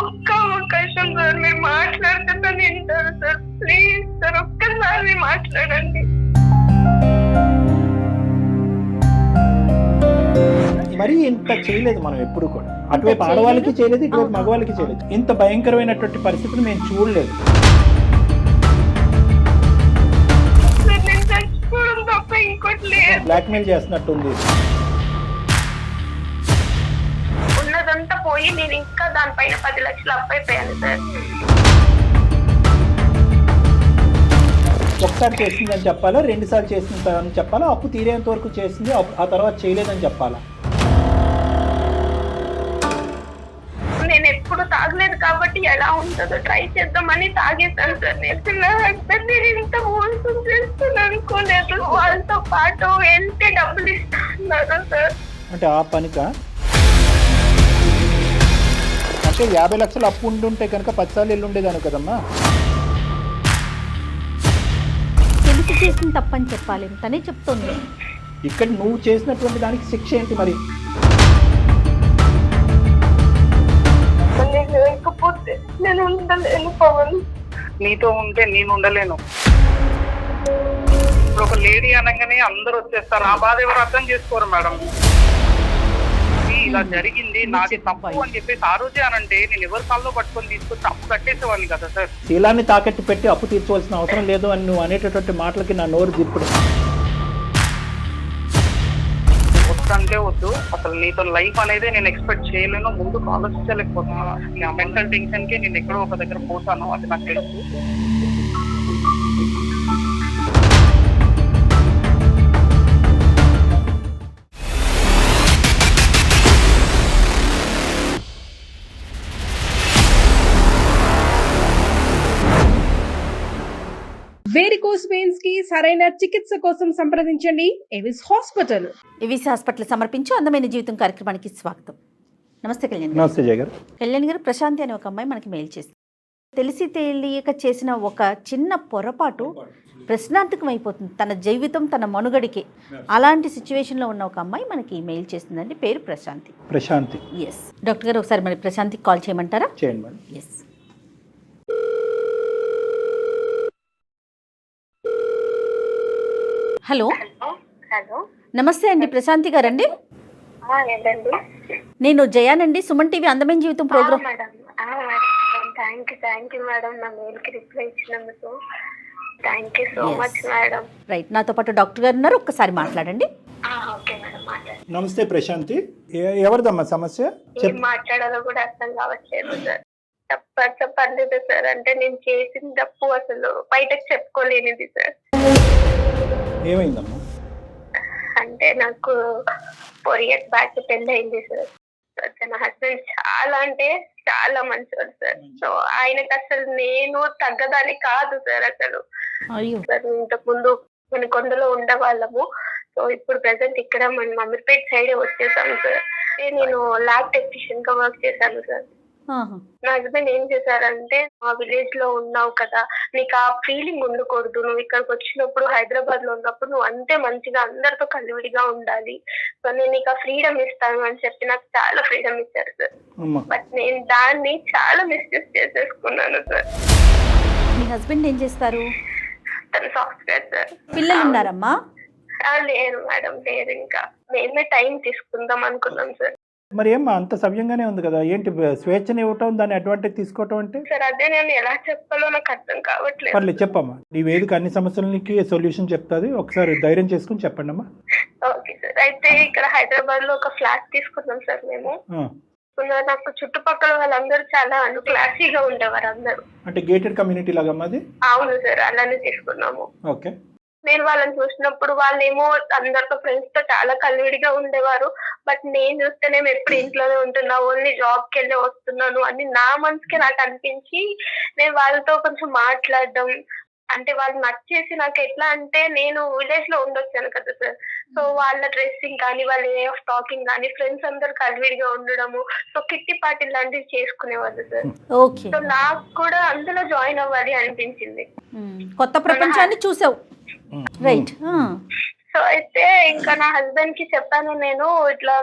ఒక్క అవకాశం సార్, మీరు మాట్లాడుతున్నా వింటారు సార్. ప్లీజ్ సార్, ఒక్కసారి మాట్లాడండి. మరి ఇంత చేయలేదు మనం ఎప్పుడు కూడా. అటువైపు ఆడవాళ్ళకి చేయలేదు, ఇటువైపు మగవాళ్ళకి చేయలేదు. ఇంత భయంకరమైనటువంటి పరిస్థితులు మేము చూడలేదు. నేను చచ్చిపోవడం తప్ప ఇంకోటి లేదు. బ్లాక్మెయిల్ చేస్తున్నట్టుంది. ఉన్నదంతా పోయి నేను ఇంకా దానిపైన 10 లక్షలు అప్పైపోయాను సార్. ఒకసారి చేసిందని చెప్పాలా, 2 సార్లు చేసిందని చెప్పాలా, అప్పు తీరేంత వరకు చేసింది ఆ తర్వాత చేయలేదని చెప్పాలా? నేను ఎప్పుడు తాగలేదు కాబట్టి ఎలా ఉంటుందో ట్రై చేద్దామని తాగేశాను సార్. నేను నా హస్బెండ్ నేను ఇంత మోసం చేస్తున్నాను అనుకోలేదు. వాళ్ళతో పాటు వెళ్తే డబ్బులు ఇస్తున్నారు సార్. అంటే ఆ పనికా? అంటే 50 లక్షలు అప్పు ఉండుంటే కనుక 10 సార్లు వెళ్ళి ఉండేదాను కదమ్మా. తెలిసి చేసిన తప్పని చెప్పాలి, తనే చెప్తుంది. ఇక్కడ నువ్వు చేసినటువంటి దానికి శిక్ష ఏంటి మరి? నేను లేకపోతే నేను ఉండలేను పవన్. నీతో ఉంటే నేను ఉండలేను. ఇప్పుడు ఒక లేడీ అనగానే అందరూ వచ్చేస్తారు. ఆ బాధ ఎవరు అర్థం చేసుకోరు మేడం. ఇలా జరిగింది, నాది తప్పు అని చెప్పేసి ఆ రోజే అనంటే నేను ఎవరి కాల్లో పట్టుకొని తీసుకొచ్చి అప్పు కట్టేసేవాడిని కదా సార్. శీలాన్ని తాకట్టు పెట్టి అప్పు తీర్చవలసిన అవసరం లేదు అని నువ్వు అనేటటువంటి మాటలకి నా నోరు దిప్పుడు. వద్దంటే వద్దు, అసలు నీతో లైఫ్ అనేది నేను ఎక్స్పెక్ట్ చేయలేను, ముందుకు ఆలోచించలేకపోతున్నాను. నా మెంటల్ టెన్షన్ కి నేను ఎక్కడో ఒక దగ్గర పోతాను, అది నాకు తెలుసు. వేరికోస్ వెయిన్స్ కి సరైన చికిత్స కోసం సంప్రదించండి ఎవిస్ హాస్పిటల్. ఎవిస్ హాస్పిటల్ సమర్పించు అందమైన జీవితం కార్యక్రమానికి స్వాగతం. నమస్తే కళ్యాణ్ గారు. నమస్తే జయ గారు. కళ్యాణ్ గారు, ప్రశాంతి అనే ఒక అమ్మాయి మనకి మెయిల్ చేసింది. తెలిసి తెలియక చేసిన ఒక చిన్న పొరపాటు ప్రశ్నార్థకం అయిపోతుంది తన జీవితం, తన మనుగడికి. అలాంటి సిచ్యువేషన్లో ఉన్న ఒక అమ్మాయి మనకి మెయిల్ చేసిందండి. పేరు ప్రశాంతి. ప్రశాంతి. ఎస్ డాక్టర్ గారు, ఒకసారి మరి ప్రశాంతికి కాల్ చేయమంటారా? చేయండి మేడం. ఎస్. హలో. హలో, నమస్తే అండి, ప్రశాంతి గారండి. ఏంటండి? నేను జయానండి, సుమన్ టీవీ అందమైన జీవితం programme. Madam, thank you madam, నా మెయిల్ కి రిప్లై ఇచ్చినందుకు thank you so much madam. Right, నాతో పాటు డాక్టర్ గారు ఉన్నారు, ఒక్కసారి మాట్లాడండి. ఓకే మేడం, మాట్లాడండి. నమస్తే ప్రశాంతి. ఎవరిదమ్మా సమస్య? ఏం మాట్లాడాలో కూడా అర్థం కావట్లేదు సార్. చెప్పలేదు సార్. అంటే నేను చేసిన తప్పు అసలు బయటకు చెప్పుకోలేనిది సార్. ఏమైందమ్మా? అంటే నాకు 4 years బ్యాక్ పెళ్లి అయింది సార్. నా హస్బెండ్ చాలా అంటే చాలా మంచివాడు సార్. సో ఆయనకు అసలు నేను తగ్గదాని కాదు సార్. అసలు సార్ ఇంతకు ముందు మన కొండలో ఉండేవాళ్ళము. సో ఇప్పుడు ప్రెసెంట్ ఇక్కడ మన అమీర్పేట్ సైడ్ వచ్చేసాను సార్. నేను ల్యాబ్ టెక్నీషియన్ గా వర్క్ చేశాను సార్. నా హస్బెండ్ ఏం చేశారంటే, మా విలేజ్ లో ఉన్నావు కదా, నీకు ఆ ఫీలింగ్ ఉండకూడదు, నువ్వు ఇక్కడికి వచ్చినప్పుడు హైదరాబాద్ లో ఉన్నప్పుడు నువ్వు అంతే మంచిగా అందరితో కలివిడిగా ఉండాలి, సో నేను నీకు ఆ ఫ్రీడమ్ ఇస్తాను అని చెప్పి నాకు చాలా ఫ్రీడమ్ ఇచ్చారు సార్. బట్ నేను దాన్ని చాలా మిస్యూజ్ చేసేసుకున్నాను సార్. మీ హస్బెండ్ ఏం చేస్తారు? తను సాఫ్ట్వేర్ సార్. పిల్లలు ఉన్నారమ్మా? లేరు మేడం, లేరు. ఇంకా మేమే టైం తీసుకుందాం అనుకున్నాం సార్. మరి ఏమ్మా అంత సవ్యంగానే ఉంది కదా, ఏంటి స్వేచ్ఛని ఇవ్వటం, దాన్ని అడ్వాంటేజ్ తీసుకోవటం అంటే? సార్ అదే నేను ఎలా చెప్పాలో నాకు అర్థం కావట్లేదు. పర్లేదు చెప్పమ్మా, నీ వేదిక అన్ని సమస్యలకి సొల్యూషన్ చెప్తాది, ఒకసారి ధైర్యం చేసుకుని చెప్పండి అమ్మా. Okay sir. అయితే ఇక్కడ హైదరాబాద్ లో ఒక ఫ్లాట్ తీసుకున్నాం సార్ మేము. నాకు చుట్టుపక్కల వాళ్ళందరూ చాలా క్లాసీగా ఉండేవారు అందరూ. అంటే గేటెడ్ కమ్యూనిటీ లాగా అమ్మా అది? అవును సార్, అలానే తీసుకున్నాము. ఓకే. నేను వాళ్ళని చూసినప్పుడు వాళ్ళేమో అందరితో ఫ్రెండ్స్ తో చాలా కలివిడిగా ఉండేవారు. బట్ నేను చూస్తేనేమో ఎప్పుడు ఇంట్లోనే ఉంటున్నా, ఓన్లీ జాబ్ కి వెళ్ళి వస్తున్నాను అని నా మనసుకి నాకు అనిపించి నేను వాళ్ళతో కొంచెం మాట్లాడడం, అంటే వాళ్ళు నచ్చేసి నాకు ఎట్లా అంటే, నేను విలేజ్ లో ఉండొచ్చాను కదా సార్. సో వాళ్ళ డ్రెస్సింగ్ కానీ, వాళ్ళ వే ఆఫ్ టాకింగ్ కానీ, ఫ్రెండ్స్ అందరు కలివిడిగా ఉండడము, సో కిట్టి పార్టీ లాంటివి చేసుకునేవాళ్ళు సార్. సో నాకు కూడా అందులో జాయిన్ అవ్వాలి అనిపించింది. కొత్త ప్రపంచాన్ని చూసావు. రైట్. సో అయితే ఇంకా నా హస్బెండ్ కి చెప్పాను, నేను ఇట్లా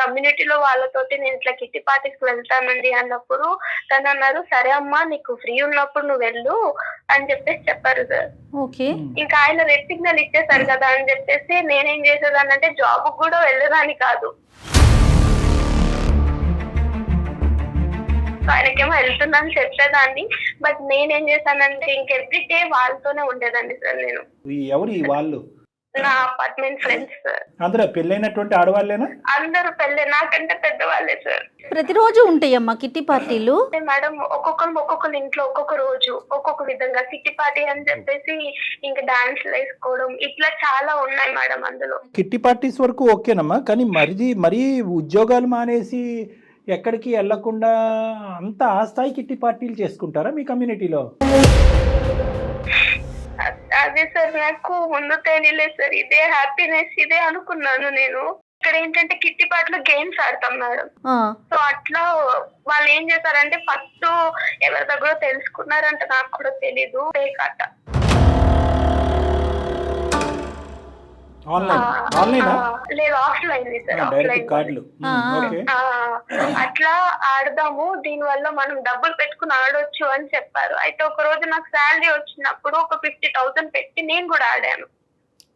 కమ్యూనిటీలో వాళ్ళతోటి నేను ఇట్లా కిట్టి పార్టీస్ కి వెళ్తానండి అన్నప్పుడు తను అన్నారు, సరే అమ్మా నీకు ఫ్రీ ఉన్నప్పుడు నువ్వు వెళ్ళు అని చెప్పేసి చెప్పారు సార్. ఓకే. ఇంకా ఆయన రెడ్ సిగ్నల్ ఇచ్చేసారు కదా అని చెప్పేసి నేనేం చేసేదాన్ని అంటే జాబ్ కూడా వెళ్ళేదాన్ని కాదు. ఆయనకేమో వెళ్తుందని చెప్పేదాన్ని, బట్ నేనేం చేశానంటే ఇంకెవ్రీ డే వాళ్ళతోనే ఉండేదాన్ని సార్. నేను ఎవరు ఈ వాళ్ళు? నా అపార్ట్మెంట్ ఫ్రెండ్స్ సార్. అందరూ పెళ్ళైనటువంటి ఆడవాళ్ళేనా? అందరూ పెళ్ళి, నాకంటే పెద్దవాళ్ళే సార్. ప్రతిరోజు ఉంటాయమ్మా కిట్టి పార్టీలు? మేడం ఒక్కొక్కరు ఇంట్లో ఒక్కొక్క రోజు ఒక్కొక్క విధంగా కిట్టి పార్టీ అని చెప్పేసి ఇంకా డాన్స్లు వేసుకోవడం ఇట్లా చాలా ఉన్నాయి మేడం అందులో. కిట్టి పార్టీస్ వరకు ఓకేనమ్మా, కానీ మరీ ఉద్యోగాలు మానేసి ఎక్కడికి వెళ్లకుండా అంత ఆ స్థాయి కిట్టి పార్టీలు చేసుకుంటారా మీ కమ్యూనిటీలో? అదే సార్, నాకు ముందు తెలియలేదు సార్. ఇదే హ్యాపీనెస్ ఇదే అనుకున్నాను నేను. ఇక్కడ ఏంటంటే కిట్టి పాటలో గేమ్స్ ఆడతాం మేడం. సో అట్లా వాళ్ళు ఏం చేశారంటే ఫస్ట్ ఎవరి దగ్గర తెలుసుకున్నారంటే నాకు కూడా తెలీదు, పేకాట. లేదు ఆఫ్లైన్ సార్, ఆఫ్లైన్. అట్లా ఆడదాము, దీని వల్ల మనం డబ్బులు పెట్టుకుని ఆడొచ్చు అని చెప్పారు. అయితే ఒక రోజు నాకు శాలరీ వచ్చినప్పుడు ఒక 50,000 పెట్టి నేను కూడా ఆడాను.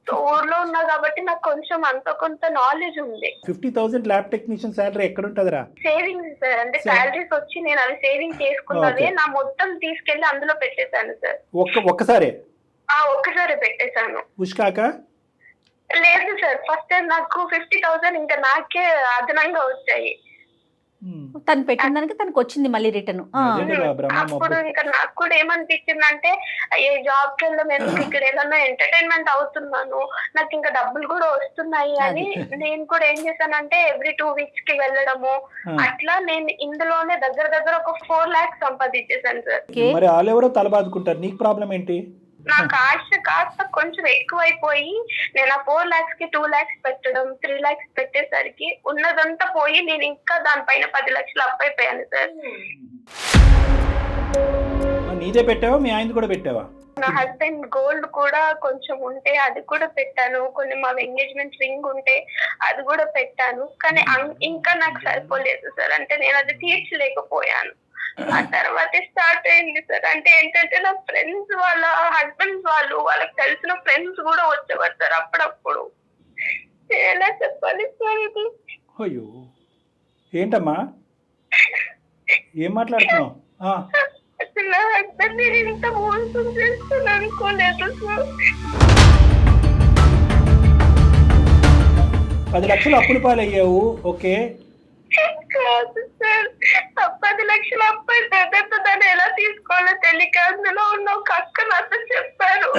సో ఊర్లో ఉన్నా కాబట్టి నాకు కొంచెం అంత కొంత నాలెడ్జ్ ఉంది. 50,000 ల్యాబ్ టెక్నీషియన్ శాలరీ ఎక్కడ ఉంటదిరా? సేవింగ్స్ సార్, అంటే శాలరీస్ వచ్చి నేను అవి సేవింగ్ చేసుకున్నది నా మొత్తం తీసుకెళ్లి అందులో పెట్టేశాను సార్. ఒక్కసారి పెట్టేశాను. ఉష్కాక లేదు సార్, ఫస్ట్ టైం నాకు 50,000 ఇంకా నాకే అదనంగా వచ్చాయి. తను పెట్టిన దానికి తనకు వచ్చింది మళ్ళీ రిటర్న్. అప్పుడు ఇంకా నాకు కూడా ఏమనిపించింది అంటే ఏ జాబ్ కి వెళ్ళాం ఎందుకు, ఇక్కడ ఏదన్నా ఎంటర్టైన్మెంట్ అవుతున్నాను, నాకు ఇంకా డబ్బులు కూడా వస్తున్నాయి అని నేను కూడా ఏం చేశానంటే ఎవ్రీ 2 weeks కి వెళ్ళడము. అట్లా నేను ఇందులోనే దగ్గర ఒక 4 lakhs సంపాదించేసాను సార్. మరి వాళ్ళెవరో తలబాదుకుంటారు, నీకు ప్రాబ్లం ఏంటి? నాకు ఆశ కాస్త కొంచెం ఎక్కువైపోయి నేను ఆ 4 lakhs కి 2 lakhs పెట్టడం, 3 lakhs పెట్టేసరికి ఉన్నదంతా పోయి నేను ఇంకా దానిపైన 10 లక్షలు అప్పైపోయాను సార్. నీదే పెట్టావా, మీ ఆయన కూడా పెట్టావా? నా హస్బెండ్ గోల్డ్ కూడా కొంచెం ఉంటే అది కూడా పెట్టాను, కొన్ని మా ఎంగేజ్మెంట్ రింగ్ ఉంటే అది కూడా పెట్టాను. కానీ ఇంకా నాకు సరిపోలేదు సార్, అంటే నేను అది తీర్చలేకపోయాను. ఆ తర్వాత స్టార్ట్ అయింది సార్. అంటే ఏంటంటే నా ఫ్రెండ్స్ వాళ్ళ హస్బెండ్స్ వాళ్ళకి తెలిసిన ఫ్రెండ్స్ కూడా వచ్చేవారు సార్ అప్పుడప్పుడు. ఎలా చెప్పాలి సార్ ఇది? అయ్యో ఏంటమ్మా, ఏం మాట్లాడుతున్నావు? అసలు నా హస్బెండ్ నేను ఇంత మోసం చేస్తాను అనుకోలేదు సార్. 10 లక్షలు అప్పులు పాలయ్యావు, ఓకే. కాదు సార్, 10 లక్షలు అబ్బాయి దగ్గరతో దాన్ని ఎలా తీసుకోవాలో తెలియక అందులో ఉన్న ఒక అక్క నాతో చెప్పారు.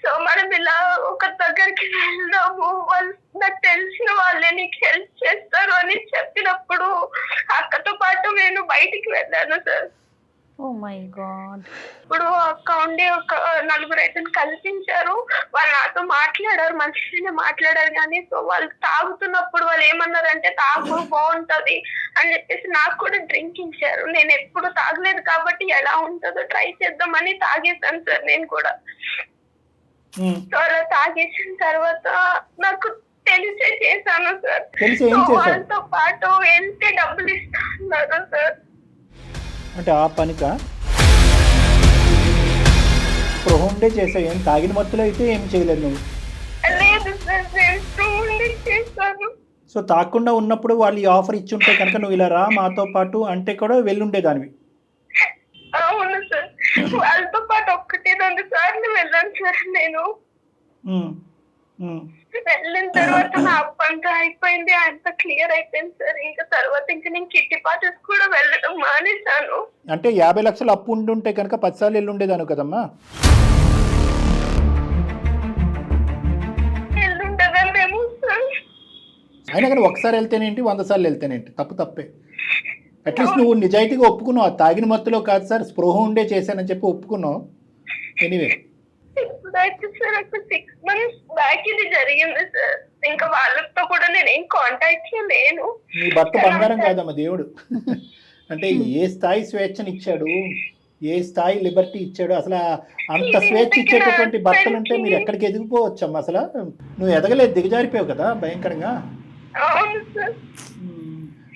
సో మనం ఇలా ఒక దగ్గరికి వెళ్దాము, వాళ్ళు నాకు తెలిసిన వాళ్ళే నీకు హెల్ప్ చేస్తారు అని చెప్పినప్పుడు అక్కతో పాటు నేను బయటికి వెళ్ళాను సార్. Oh my God. ఇప్పుడు అక్క ఉండి ఒక 4 రైతులు కల్పించారు, వాళ్ళు నాతో మాట్లాడారు, మంచిగానే మాట్లాడారు. కానీ సో వాళ్ళు తాగుతున్నప్పుడు వాళ్ళు ఏమన్నారంటే తాగు బాగుంటది అని చెప్పేసి నాకు కూడా డ్రింక్ ఇచ్చారు. నేను ఎప్పుడు తాగలేదు కాబట్టి ఎలా ఉంటుందో ట్రై చేద్దామని తాగేశాను సార్ నేను కూడా. సో అలా తాగేసిన తర్వాత నాకు తెలిసే చేశాను సార్. వాళ్ళతో పాటు వెళ్తే డబ్బులు ఇస్తున్నారు సార్. అంటే ఆ పనికా స్పృహండే చేసావు, ఏం తాగిన మత్తులో అయితే ఏం చేయలేదు నువ్వు? లేదు సార్, నేను స్పృహండే చేశాను. సో తాగకుండా ఉన్నప్పుడు వాళ్ళు ఈ ఆఫర్ ఇచ్చి ఉంటే కనుక నువ్వు ఇలా రా మాతో పాటు అంటే కూడా వెళ్ళుండేదానివి. అవును సార్, వాళ్ళతో పాటు 1-2 సార్లు వెళ్ళాను సార్ నేను. వెళ్ళిన తర్వాత నా అప్పు అంతా అయిపోయింది, అంత క్లియర్ అయిపోయింది సార్. ఇంకా తర్వాత ఇంకా నేను కిట్టి పార్టీస్ కూడా వెళ్ళడం మానేశాను. అంటే 50 లక్షలు అప్పు ఉండుంటే కనుక 10 సార్లు వెళ్ళుండేదాను కదమ్మా. వెళ్ళుండేదాన్నేమో సార్. అయినా కానీ ఒకసారి వెళ్తేనేంటి 100 సార్లు వెళ్తేనేంటి, తప్పే. అట్లీస్ట్ నువ్వు నిజాయితీగా ఒప్పుకున్నావు, తాగిన మత్తులో కాదు సార్ స్పృహ ఉండే చేశానని చెప్పి ఒప్పుకున్నావు. ఎనీవే ఇప్పుడైతే సార్ ఒక 6 months బ్యాక్ ఇది జరిగింది సార్. ఇంకా వాళ్ళతో కూడా నేను ఏం కాంటాక్ట్ లో లేను. నీ భర్త బంగారం కాదమ్మా దేవుడు. అంటే ఏ స్థాయి స్వేచ్ఛనిచ్చాడు, ఏ స్థాయి లిబర్టీ ఇచ్చాడు అసలు? అంత స్వేచ్ఛ ఇచ్చేటటువంటి భర్తలు ఉంటే మీరు ఎక్కడికి ఎదిగిపోవచ్చమ్మా? అసలు నువ్వు ఎదగలేదు, దిగజారిపోయావు కదా భయంకరంగా. అవును సార్.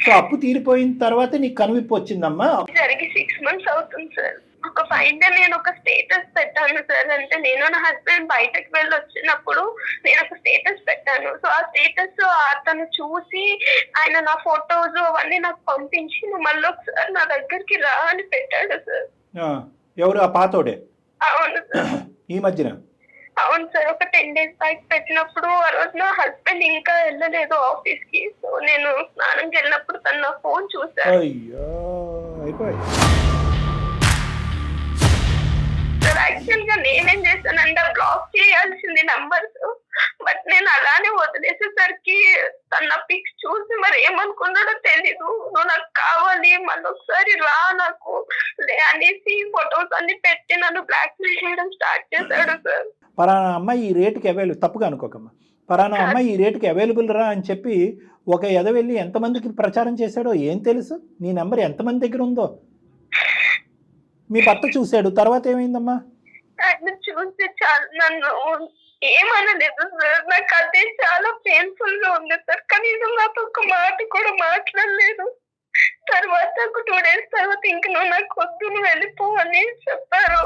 సో అప్పు తీరిపోయిన తర్వాత నీకు కనువిప్పు వచ్చిందమ్మా? జరిగి 6 months అవుతుంది సార్. ఒక ఫైన్ డే నేను ఒక స్టేటస్ పెట్టాను సార్. అంటే నేను నా హస్బెండ్ బయటకు వెళ్ళి వచ్చినప్పుడు నేను ఒక స్టేటస్ పెట్టాను. సో ఆ స్టేటస్ అతను చూసి ఆయన నా ఫొటోస్ అవన్నీ నాకు పంపించి నువ్వు మళ్ళీ ఒకసారి నా దగ్గరికి రా అని పెట్టాడు సార్. ఎవరు ఆ పాతోడే? అవును సార్. ఈ మధ్యన? అవును సార్. ఒక 10 days బ్యాక్ పెట్టినప్పుడు ఆ రోజు నా హస్బెండ్ ఇంకా వెళ్ళలేదు ఆఫీస్ కి. సో నేను స్నానంకి వెళ్ళినప్పుడు తను నా ఫోన్ చూసాను. అయ్యో అయిపోయి. సార్ యాక్చువల్ గా నేనేం చేశానంటే బ్లాక్ చేయాల్సింది నంబర్స్, బట్ నేను అలానే వదిలేసేసరికి తన పిక్స్ చూసి మరి ఏమనుకున్నాడో తెలీదు. నువ్వు నాకు కావాలి మళ్ళీ ఒకసారి రా నాకు అనేసి ఫొటోస్ అన్ని పెట్టి నన్ను బ్లాక్ మెయిల్ చేయడం స్టార్ట్ చేశాడు సార్. పలానా అమ్మాయి ఈ రేటుకి అవైలబుల్, తప్పుగా అనుకోకమ్మా, పలానా అమ్మాయి ఈ రేటుకి అవైలబుల్ రా అని చెప్పి ఒక ఎదవెళ్ళి ఎంతమందికి ప్రచారం చేశాడో ఏం తెలుసు? నీ నెంబర్ ఎంతమంది దగ్గర ఉందో? మీ భర్త చూశాడు, తర్వాత ఏమైందమ్మా? ఆయన చూసి చాలా నన్ను ఏమనలేదు సార్. నాకు అదే చాలా పెయిన్ఫుల్ గా ఉంది సార్. కనీసం నాతో ఒక మాట కూడా మాట్లాడలేదు. తర్వాత ఒక 2 days తర్వాత ఇంక నువ్వు నాకు వద్దు, నువ్వు వెళ్ళిపో అని చెప్పారు.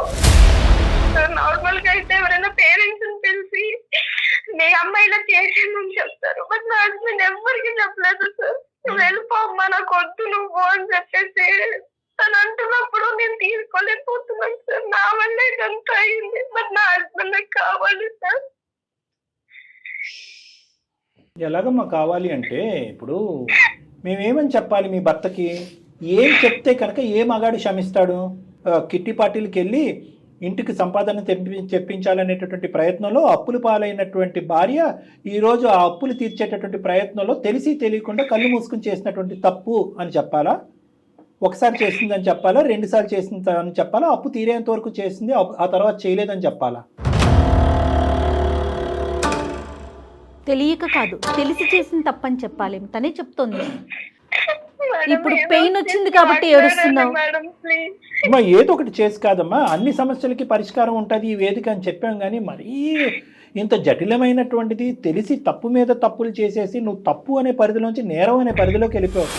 నార్మల్ గా అయితే ఎవరైనా పేరెంట్స్ ని పిలిచి నీ అమ్మాయి ఇలా చేసిందని చెప్తారు, బట్ నా హస్బెండ్ ఎవరికి చెప్పలేదు సార్. నువ్వు వెళ్ళిపో అమ్మా, నాకు వద్దు నువ్వు అని చెప్పేసి తను అంటున్నప్పుడు నేను తీసుకోలేకపోతున్నాను సార్. నా వల్ల ఇదంతా అయింది, బట్ నా హస్బెండ్ నాకు కావాలి సార్. ఎలాగమ్మా కావాలి అంటే ఇప్పుడు మేమేమని చెప్పాలి మీ భర్తకి? ఏం చెప్తే కనుక ఏ మగాడు క్షమిస్తాడు? కిట్టి పార్టీలకి వెళ్ళి ఇంటికి సంపాదన తెప్పించాలనేటటువంటి ప్రయత్నంలో అప్పులు పాలైనటువంటి భార్య ఈరోజు ఆ అప్పులు తీర్చేటటువంటి ప్రయత్నంలో తెలిసి తెలియకుండా కళ్ళు మూసుకుని చేసినటువంటి తప్పు అని చెప్పాలా? ఒకసారి చేసిందని చెప్పాలా? 2 సార్లు చేసిందని చెప్పాలా? అప్పు తీరేంత వరకు చేసింది, ఆ తర్వాత చేయలేదని చెప్పాలా? తెలియక కాదు, తెలిసి చేసిన తప్పని చెప్పాలి. తనే చెప్తోంది. ఇప్పుడు పెయిన్ వచ్చింది కాబట్టి ఏడుస్తున్నావు. అమ్మా ఏదో ఒకటి చేసి కాదమ్మా, అన్ని సమస్యలకి పరిష్కారం ఉంటుంది ఈ వేదిక అని చెప్పాం. కానీ మరీ ఇంత జటిలమైనటువంటిది తెలిసి తప్పు మీద తప్పులు చేసేసి నువ్వు తప్పు అనే పరిధిలోంచి నేరం అనే పరిధిలోకి వెళ్ళిపోయావు.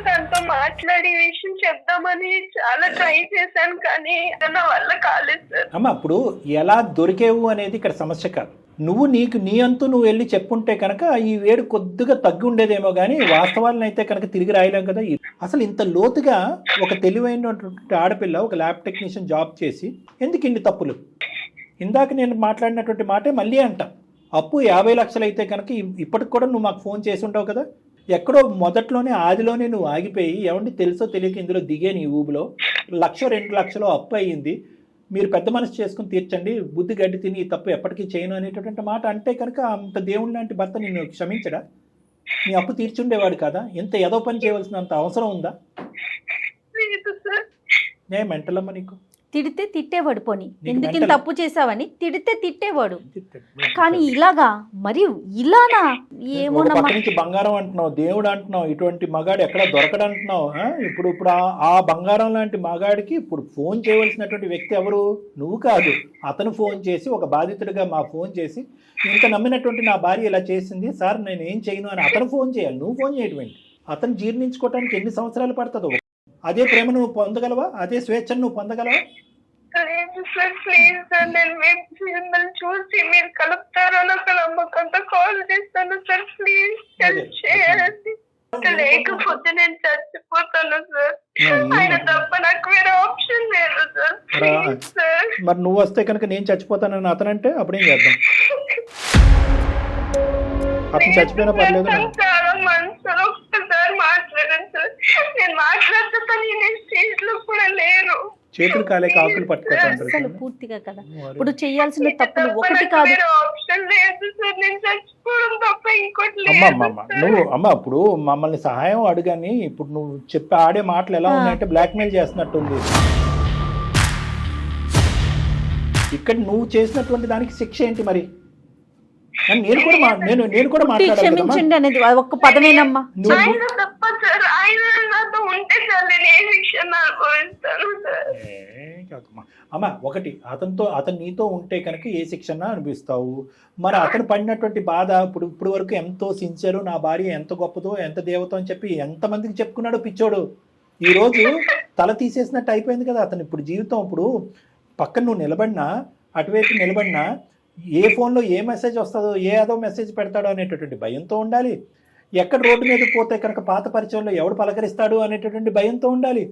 తనతో మాట్లాడి విషయం చెప్దామని చాలా ట్రై చేశాను, కానీ నా వల్ల కాలేదు సార్. అమ్మ ఇప్పుడు ఎలా దొరికేవు అనేది ఇక్కడ సమస్య కాదు. నువ్వు నీ అంతు నువ్వు వెళ్ళి చెప్పుంటే కనుక ఈ వేడు కొద్దిగా తగ్గి ఉండేదేమో, కానీ వాస్తవాలను అయితే కనుక తిరిగి రాయలేం కదా. అసలు ఇంత లోతుగా ఒక తెలివైనటువంటి ఆడపిల్ల ఒక ల్యాబ్ టెక్నీషియన్ జాబ్ చేసి ఎందుకు ఇన్ని తప్పులు? ఇందాక నేను మాట్లాడినటువంటి మాటే మళ్ళీ అంట. అప్పు 50 లక్షలు అయితే కనుక ఇప్పటికి కూడా నువ్వు మాకు ఫోన్ చేసి ఉంటావు కదా. ఎక్కడో మొదట్లోనే ఆదిలోనే నువ్వు ఆగిపోయి ఏమండి తెలుసో తెలియక ఇందులో దిగే నీ ఊబిలో 1-2 లక్షలు అప్పు అయ్యింది, మీరు పెద్ద మనసు చేసుకుని తీర్చండి, బుద్ధి గడ్డి తిని ఈ తప్పు ఎప్పటికీ చేయను అనేటటువంటి మాట అంటే కనుక అంత దేవుడి లాంటి భర్త నిన్ను క్షమించడా? నీ అప్పు తీర్చుండేవాడు కదా? ఎంత ఏదో పని చేయవలసినంత అవసరం ఉందా? నేను మెంటలమ్మ నీకు. తిడితే తిట్టేవాడు, పోనీ ఎందుకు ఇంత తప్పు చేసావని తిడితే తిట్టేవాడు. కానీ ఇలాగా మరి ఇలానా? ఏమోనమ్మా. పక్క నుంచి బంగారం అంటున్నావు, దేవుడు అంటున్నావు, ఇటువంటి మగాడు ఎక్కడ దొరకడు అంటున్నావు. ఇప్పుడు ఆ బంగారం లాంటి మగాడికి ఇప్పుడు ఫోన్ చేయవలసినటువంటి వ్యక్తి ఎవరు? నువ్వు కాదు. అతను ఫోన్ చేసి ఒక బాధితుడిగా మా ఫోన్ చేసి ఇంత నమ్మినటువంటి నా భార్య ఇలా చేసింది సార్, నేను ఏం చేయను అని అతను ఫోన్ చేయాలి. నువ్వు ఫోన్ చేయటువంటి అతను జీర్ణించుకోవడానికి ఎన్ని సంవత్సరాలు పడుతుందో? అదే ప్రేమ నువ్వు పొందగలవా? అదే స్వేచ్ఛను నువ్వు పొందగలవా? లేదు సార్, ప్లీజ్ సార్, నేను మిమ్మల్ని చూసి మీరు కలుపుతారో నాకు నమ్మకంతో కాల్ చేస్తాను సార్. ప్లీజ్ హెల్ప్ చేయండి, లేకపోతే నేను చచ్చిపోతాను సార్. ఆయన తప్ప నాకు వేరే ఆప్షన్ లేదు సార్. Please sir. మరి నువ్వు వస్తే కనుక నేను చచ్చిపోతానని అతనంటే అప్పుడేం చేద్దాం? అతను చచ్చిపోయినా పర్లేదు. చాలా మనసులో ఒక్కసారి మాట్లాడాను సార్. నేను మాట్లాడుతా నేను స్టేజ్ లో కూడా లేరు. చేతులు కాలే కాకులు పట్టుకుంటాను అసలు పూర్తిగా కదా. ఇప్పుడు చేయాల్సిన తప్పులు ఒకటి కాదు. ఆప్షన్ లేదు సార్, నేను చచ్చిపోవడం తప్ప ఇంకోటి నువ్వు అమ్మ ఇప్పుడు మమ్మల్ని సహాయం అడుగని ఇప్పుడు నువ్వు చెప్పి ఆడే మాటలు ఎలా ఉన్నాయంటే బ్లాక్మెయిల్ చేస్తున్నట్టుంది. ఇక్కడ నువ్వు చేసినటువంటి దానికి శిక్ష ఏంటి మరి? నేను కూడా మాట్లాడాలి కదమ్మా. క్షమించండి అనేది ఒక్క పదమేనమ్మా. నువ్వు ఆయన తప్ప సార్, ఆయన నాతో ఉంటే సార్ నేను ఏ శిక్షణ అనుభవిస్తాను సార్. అమ్మ ఒకటి, అతను నీతో ఉంటే కనుక ఏ శిక్షణ అనిపిస్తావు. మరి అతను పడినటువంటి బాధ ఇప్పుడు వరకు ఎంతో సిన్సియరు, నా భార్య ఎంత గొప్పదో ఎంత దేవతో అని చెప్పి ఎంతమందికి చెప్పుకున్నాడు పిచ్చోడు. ఈరోజు తల తీసేసినట్టు అయిపోయింది కదా అతను ఇప్పుడు జీవితం. ఇప్పుడు పక్కన నువ్వు నిలబడినా, అటువైపు నిలబడినా, ఏ ఫోన్లో ఏ మెసేజ్ వస్తుందో, ఏదో మెసేజ్ పెడతాడో అనేటటువంటి భయంతో ఉండాలి. ఎక్కడ రోడ్డు మీద పోతే కనుక పాత పరిచయంలో ఎవడు పలకరిస్తాడు అనేటటువంటి భయంతో ఉండాలి.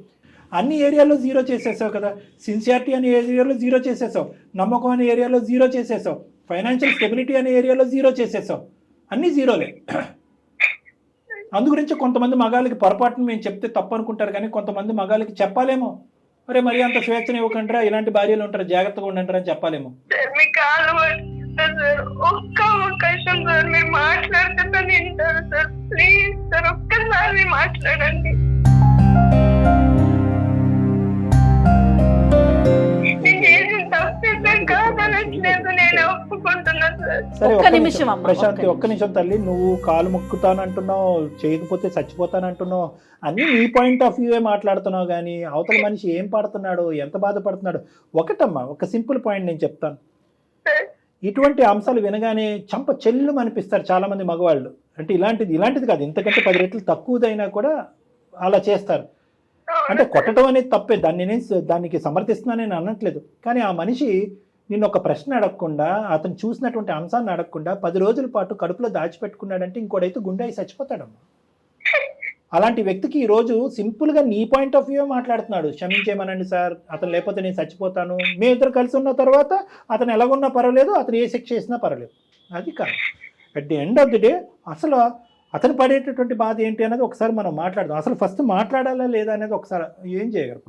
అన్ని ఏరియాలో జీరో చేసేసావు కదా. సిన్సియారిటీ అనే ఏరియాలో జీరో చేసేసావు, నమ్మకం అనే ఏరియాలో జీరో చేసేసావు, ఫైనాన్షియల్ స్టెబిలిటీ అనే ఏరియాలో జీరో చేసేసావు. అన్నీ జీరోలే. అందు గురించి కొంతమంది మగాళ్ళకి పొరపాటును మేము చెప్తే తప్పు అనుకుంటారు, కానీ కొంతమంది మగాళ్ళకి చెప్పాలేమో, అరే మరి అంత స్వేచ్ఛను ఇవ్వకంటారా, ఇలాంటి భార్యలు ఉంటారు, జాగ్రత్తగా ఉండంటారా అని చెప్పాలేమో. సార్ మీ కాళ్ళు పట్టుకుంటా సార్, ఒక్క అవకాశం సార్, మీరు మాట్లాడుతున్నా వింటారు సార్, ప్లీజ్ సార్ ఒక్కసారి మాట్లాడండి. నేను చేసిన తప్పే సార్, కాదనట్లేదు, నేను ఒప్పుకుంటున్నా సార్. సరే ఒక్క నిమిషం అమ్మ, ప్రశాంతి, ఒక్క నిమిషం తల్లి. నువ్వు కాలు మొక్కుతానంటున్నావు, చేయకపోతే చచ్చిపోతానంటున్నావు, అన్నీ నీ పాయింట్ ఆఫ్ వ్యూవే మాట్లాడుతున్నావు, కానీ అవతల మనిషి ఏం పడుతున్నాడు, ఎంత బాధపడుతున్నాడు. ఒకటమ్మా, ఒక సింపుల్ పాయింట్ నేను చెప్తాను. ఇటువంటి అంశాలు వినగానే చంప చెల్లు అనిపిస్తారు చాలా మంది మగవాళ్ళు. అంటే ఇలాంటిది కాదు, ఇంతకంటే 10 రెట్లు తక్కువదైనా కూడా అలా చేస్తారు. అంటే కొట్టడం అనేది తప్పే, దానికి సమర్థిస్తున్నాను నేను అనట్లేదు. కానీ ఆ మనిషి నిన్ను ఒక ప్రశ్న అడగకుండా, అతను చూసినటువంటి అంశాన్ని అడగకుండా 10 రోజుల పాటు కడుపులో దాచిపెట్టుకున్నాడంటే ఇంకోడైతే గుండె అయి చచ్చిపోతాడమ్మా. అలాంటి వ్యక్తికి ఈరోజు సింపుల్గా నీ పాయింట్ ఆఫ్ వ్యూ మాట్లాడుతున్నాడు. క్షమించేమనండి సార్, అతను లేకపోతే నేను చచ్చిపోతాను. మీ ఇద్దరు కలిసి ఉన్న తర్వాత అతను ఎలాగున్నా పర్వాలేదు, అతను ఏ శిక్ష చేసినా పర్వాలేదు. అది కాదు. At the end of the day అసలు అతను పడేటటువంటి బాధ ఏంటి అనేది ఒకసారి మనం మాట్లాడదాం. అసలు ఫస్ట్ మాట్లాడాలా లేదా అనేది ఒకసారి ఏం చేయగలరు.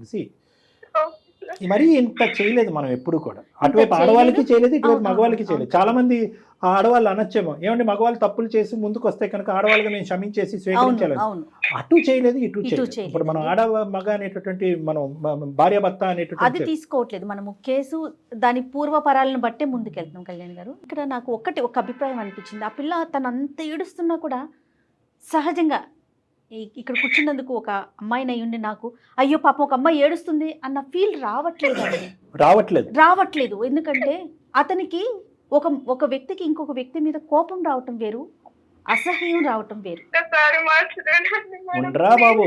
మరీ ఇంత చేయలేదు మనం ఎప్పుడు కూడా. అటువైపు ఆడవాళ్ళకి చేయలేదు, ఇటువైపు మగవాళ్ళకి చేయలేదు. చాలా మంది ఆడవాళ్ళు అనొచ్చేమో, ఏమంటే మగవాళ్ళు తప్పులు చేసి ముందుకు వస్తే కనుక ఆడవాళ్ళగా మేము క్షమించేసి స్వీకరించాలి. అటు చేయలేదు, ఇటు చేయలేదు. ఇప్పుడు మనం ఆడ మగ అనేటటువంటి మనం భార్యాభర్త అనేటటువంటి అది తీసుకోవట్లేదు మనము. కేసు దాని పూర్వపరాలను బట్టే ముందుకెళ్తున్నాం. కళ్యాణ్ గారు, ఇక్కడ నాకు ఒక అభిప్రాయం అనిపించింది. ఆ పిల్ల తను అంత ఏడుస్తున్నా కూడా సహజంగా ఇక్కడ కూర్చున్నందుకు ఒక అమ్మాయిని అయ్యుండి నాకు అయ్యో పాపం ఒక అమ్మాయి ఏడుస్తుంది అన్న ఫీల్ రావట్లేదు. ఎందుకంటే అతనికి ఒక వ్యక్తికి ఇంకొక వ్యక్తి మీద కోపం రావటం వేరు, అసహ్యం రావటం వేరు. ఉండరా బాబు,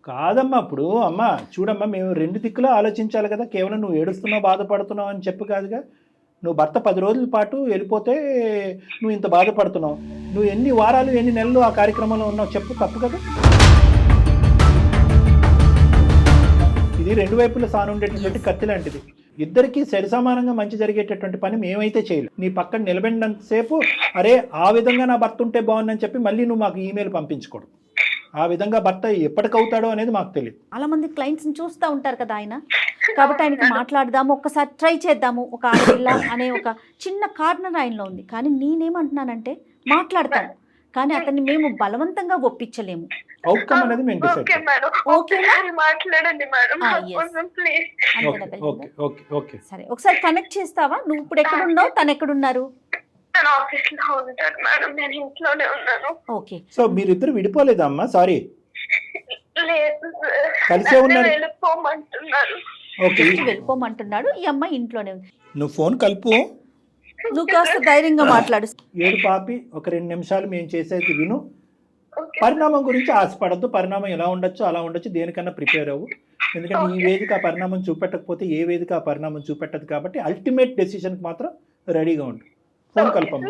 కాదమ్మా. ఇప్పుడు అమ్మ చూడమ్మా, మేము 2 దిక్కులో ఆలోచించాలి కదా. కేవలం నువ్వు ఏడుస్తున్నావు, బాధపడుతున్నావు అని చెప్పు కాదుగా. నువ్వు భర్త 10 రోజుల పాటు వెళ్ళిపోతే నువ్వు ఇంత బాధపడుతున్నావు. నువ్వు ఎన్ని వారాలు ఎన్ని నెలలు ఆ కార్యక్రమంలో ఉన్నావు చెప్పు, తప్పు కదా. ఇది 2 వైపుల సానుండేటటువంటి కత్తి లాంటిది. ఇద్దరికీ సరిసమానంగా మంచి జరిగేటటువంటి పని మేమైతే చేయలేం. నీ పక్కన నిలబడినంతసేపు అరే ఆ విధంగా నా భర్త ఉంటే బాగుందని చెప్పి మళ్ళీ నువ్వు మాకు ఈమెయిల్ పంపించకూడదు. ఆ విధంగా భర్త ఎప్పటికవుతాడో అనేది మాకు తెలియదు. చాలా మంది క్లయింట్స్ని చూస్తూ ఉంటారు కదా ఆయన, కాబట్టి ఆయనకి మాట్లాడదాము, ఒక్కసారి ట్రై చేద్దాము. ఒక ఆడపిల్ల అనే ఒక చిన్న కార్నర్ ఆయనలో ఉంది. కానీ నేనేమంటున్నానంటే మాట్లాడతాను, కానీ అతన్ని మేము బలవంతంగా ఒప్పించలేము. అవుట్కమ్ అనేది మేము డిసైడ్ చేస్తాం. సరే, ఒకసారి కనెక్ట్ చేస్తావా? నువ్వు ఇప్పుడు ఎక్కడున్నావు, తను ఎక్కడున్నారు? ఆఫీస్ లో ఉంటారు మేడం, నేను ఇంట్లోనే ఉన్నాను. ఓకే. సో మీరిద్దరు విడిపోలేదా అమ్మా? సారీ, కలిసే ఉన్నారు. వెళ్ళిపోమంటున్నాడు. ఈ అమ్మాయి ఇంట్లోనే ఉంది. నువ్వు ఫోన్ కలుపు, నువ్వు కాస్త ధైర్యంగా మాట్లాడు. ఏడు పాపి, ఒక 2 నిమిషాలు మేము చేసేది విను. పరిణామం గురించి ఆశపడద్దు. పరిణామం ఎలా ఉండొచ్చు అలా ఉండొచ్చు, దేనికన్నా ప్రిపేర్ అవ్వు. ఎందుకంటే ఈ వేదిక ఆ పరిణామం చూపెట్టకపోతే ఏ వేదిక ఆ పరిణామం చూపెట్టదు. కాబట్టి అల్టిమేట్ డెసిషన్కి మాత్రం రెడీగా ఉండు. Phone కల్పమ్మ.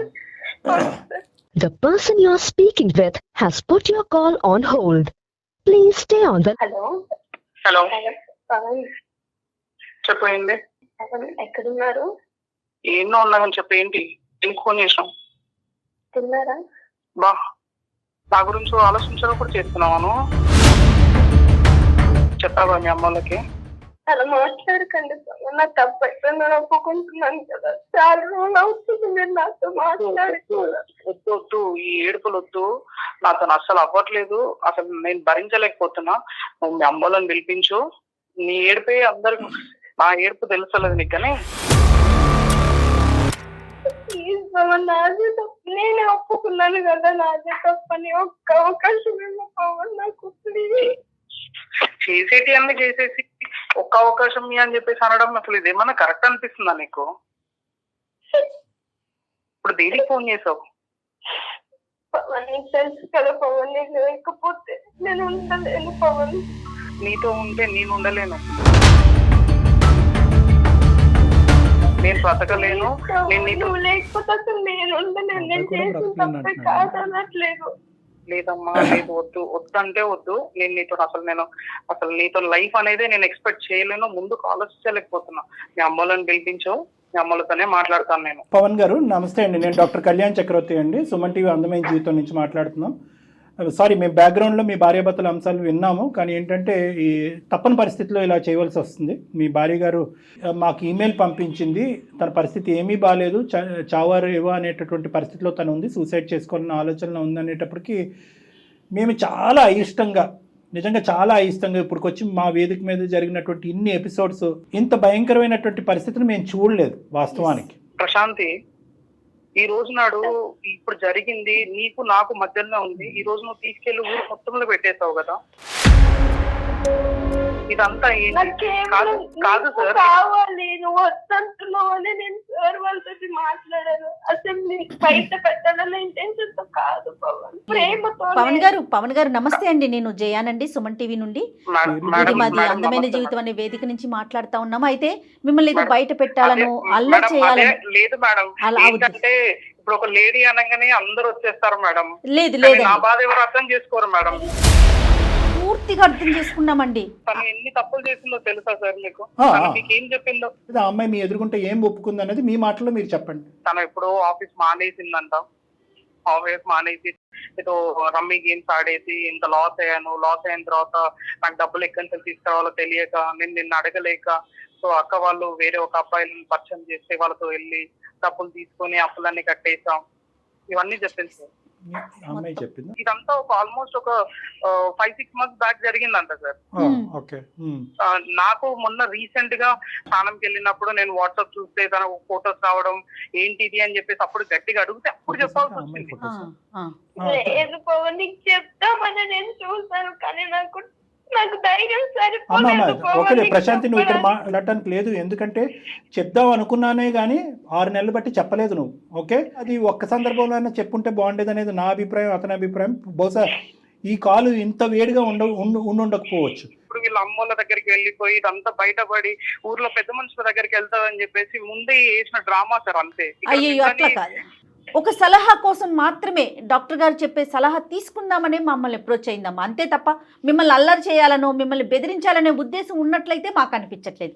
The person you are speaking with has put your call on hold. Please stay on the. Hello చెప్పండి. ఎక్కడున్నారు? ఎన్నో ఉన్నామని చెప్పి ఏంటి ఎందుకు ఫోన్ చేసాం? తిన్నారా? బా, నా గురించి ఆలోచించడం కూడా చేస్తున్నాను. చెప్పావా మీ అమ్మలకి? అలా మాట్లాడకండి, నాకు తప్పు అయిపోయిందని ఒప్పుకుంటున్నాను కదా. చాలా రోజులు అవుతుంది మీరు నాతో వద్దు, ఈ ఏడుపులు వద్దు. నాతో అస్సలు అవ్వట్లేదు, అసలు నేను భరించలేకపోతున్నా. నువ్వు మీ అమ్మలను పిలిపించు. నీ ఏడిపే అందరికి, నా ఏడుపు తెలుసలేదు నీకు. కానీ నాదే తప్పు నేను ఒప్పుకున్నాను కదా నాదే తప్పని. ఒక్క అవకాశం ఏమో పవన్ నాకు ప్లీజ్. చేసేటి అన్ని చేసేసి ఒక్క అవకాశం మీ అని చెప్పేసి అనడం అసలు ఇదేమన్నా కరెక్ట్ అనిపిస్తుందా నీకు? ఇప్పుడు దేనికి ఫోన్ చేసావు? పవన్ నీకు తెలుసు కదా పవన్, నేను లేకపోతే నేను ఉండలేను పవన్. నీతో ఉంటే నేను ఉండలేను, నేను బ్రతకలేను. నేను నీతో నువ్వు లేకపోతే అసలు నేను ఉండలేను. నేను చేసిన తప్పే కాదనట్లేదు. లేదమ్మా, లేదు, వద్దు, వద్దంటే వద్దు. అసలు నీతో లైఫ్ అనేది నేను ఎక్స్పెక్ట్ చేయలేను, ముందుకు ఆలోచించలేకపోతున్నా. మీ అమ్మలను పిలిపించు, మీ అమ్మలతోనే మాట్లాడతాను నేను. పవన్ గారు నమస్తే అండి, నేను డాక్టర్ కళ్యాణ్ చక్రవర్తి అండి, సుమన్ టీవీ అందమైన జీవితం నుంచి మాట్లాడుతున్నాం. సారీ, మేము బ్యాక్గ్రౌండ్లో మీ భార్యాభర్తల అంశాలు విన్నాము, కానీ ఏంటంటే ఈ తప్పని పరిస్థితిలో ఇలా చేయవలసి వస్తుంది. మీ భార్య గారు మాకు ఈమెయిల్ పంపించింది, తన పరిస్థితి ఏమీ బాగాలేదు, చావారు ఏవో అనేటటువంటి పరిస్థితిలో తను ఉంది, సూసైడ్ చేసుకోవాలన్న ఆలోచనలో ఉంది అనేటప్పటికీ మేము చాలా అయిష్టంగా, నిజంగా చాలా అయిష్టంగా ఇప్పటికొచ్చి మా వేదిక మీద జరిగినటువంటి ఇన్ని ఎపిసోడ్స్, ఇంత భయంకరమైనటువంటి పరిస్థితిని మేము చూడలేదు వాస్తవానికి. ప్రశాంతి, ఈ రోజు నాడు ఇప్పుడు జరిగింది నీకు నాకు మధ్యలో ఉంది. ఈ రోజు నువ్వు తీసుకెళ్లి ఊరు మొత్తంలో పెట్టేసావు కదా, ఇదంతా ఏంటి? కాదు సార్, కావాలి నువ్వు వద్దంటున్నావు అని నేను సార్ వాళ్ళతో మాట్లాడాను. అసలు నీకు బయట పెట్టాలన్న ఇంటెన్షన్ తో కాదు పవన్, ప్రేమతో. పవన్ గారు నమస్తే అండి, నేను జయానండి, సుమన్ టీవీ నుండి. ఇది మాది అందమైన జీవితం అనే వేదిక నుంచి మాట్లాడుతా ఉన్నాము. అయితే మిమ్మల్ని ఏదో బయట పెట్టాలను, అల్లరి చేయాలని. లేదు మేడం, ఏంటంటే ఇప్పుడు ఒక లేడీ అనగానే అందరూ వచ్చేస్తారు మేడం. లేదు, నా బాధ ఎవరు అర్థం చేసుకోరు మేడం. పూర్తిగా అర్థం చేసుకున్నామండి. తను ఎన్ని తప్పులు చేసిందో తెలుసా సార్ మీకు? మీకు ఏం చెప్పిందో? ఆ అమ్మాయి మీ ఎదుర్కొంటే ఏం ఒప్పుకుంది అనేది మీ మాటలో మీరు చెప్పండి. తను ఎప్పుడో ఆఫీస్ మానేసిందంట. ఆఫీస్ మానేసి ఏదో రమ్మీ గేమ్స్ ఆడేసి ఇంత లాస్ అయ్యాను, లాస్ అయిన తర్వాత నాకు డబ్బులు ఎక్కడి నుంచి తీసుకురావాలో తెలియక, నేను నిన్ను అడగలేక, సో అక్క వాళ్ళు వేరే ఒక అబ్బాయిలను పరిచయం చేస్తే వాళ్ళతో వెళ్ళి డబ్బులు తీసుకొని అప్పులన్నీ కట్టేసాం, ఇవన్నీ చెప్పింది సార్. అమ్మాయి చెప్పింది. ఇదంతా ఒక ఆల్మోస్ట్ ఒక 5-6 months బ్యాక్ జరిగిందంట సార్. నాకు మొన్న రీసెంట్ గా స్నానంకి వెళ్ళినప్పుడు నేను వాట్సాప్ చూస్తే తన ఫొటోస్ రావడం ఏంటిది అని చెప్పేసి అప్పుడు గట్టిగా అడిగితే అప్పుడు చెప్పాల్సి వచ్చింది. లేదు పవన్, నీకు చెప్తామని నేను చూసాను కానీ నాకు ధైర్యం సరిపోలేదు. ఓకే ప్రశాంతి, నువ్వు ఇక్కడ మాట్లాడటానికి లేదు, ఎందుకంటే చెప్దాం అనుకున్నానే కానీ 6 నెలలు బట్టి చెప్పలేదు నువ్వు. ఓకే, అది ఒక్క సందర్భంలో అయినా చెప్పుంటే బాగుండేది అనేది నా అభిప్రాయం, అతని అభిప్రాయం. బహుశా ఈ కాలు ఇంత వేడిగా ఉండకపోవచ్చు. ఇప్పుడు వీళ్ళ అమ్మోళ్ళ దగ్గరికి వెళ్ళిపోయి ఇదంతా బయటపడి ఊర్లో పెద్ద మనుషుల దగ్గరికి వెళ్తాదని చెప్పేసి ముందే వేసిన డ్రామా సార్, అంతే. అయ్యో అట్లా కాదు, ఒక సలహా కోసం మాత్రమే డాక్టర్ గారు చెప్పే సలహా తీసుకుందామనే మమ్మల్ని అప్రోచ్ అయిందమ్మా, అంతే తప్ప మిమ్మల్ని అల్లరి చేయాలనో మిమ్మల్ని బెదిరించాలనే ఉద్దేశం ఉన్నట్లయితే మాకు అనిపించట్లేదు.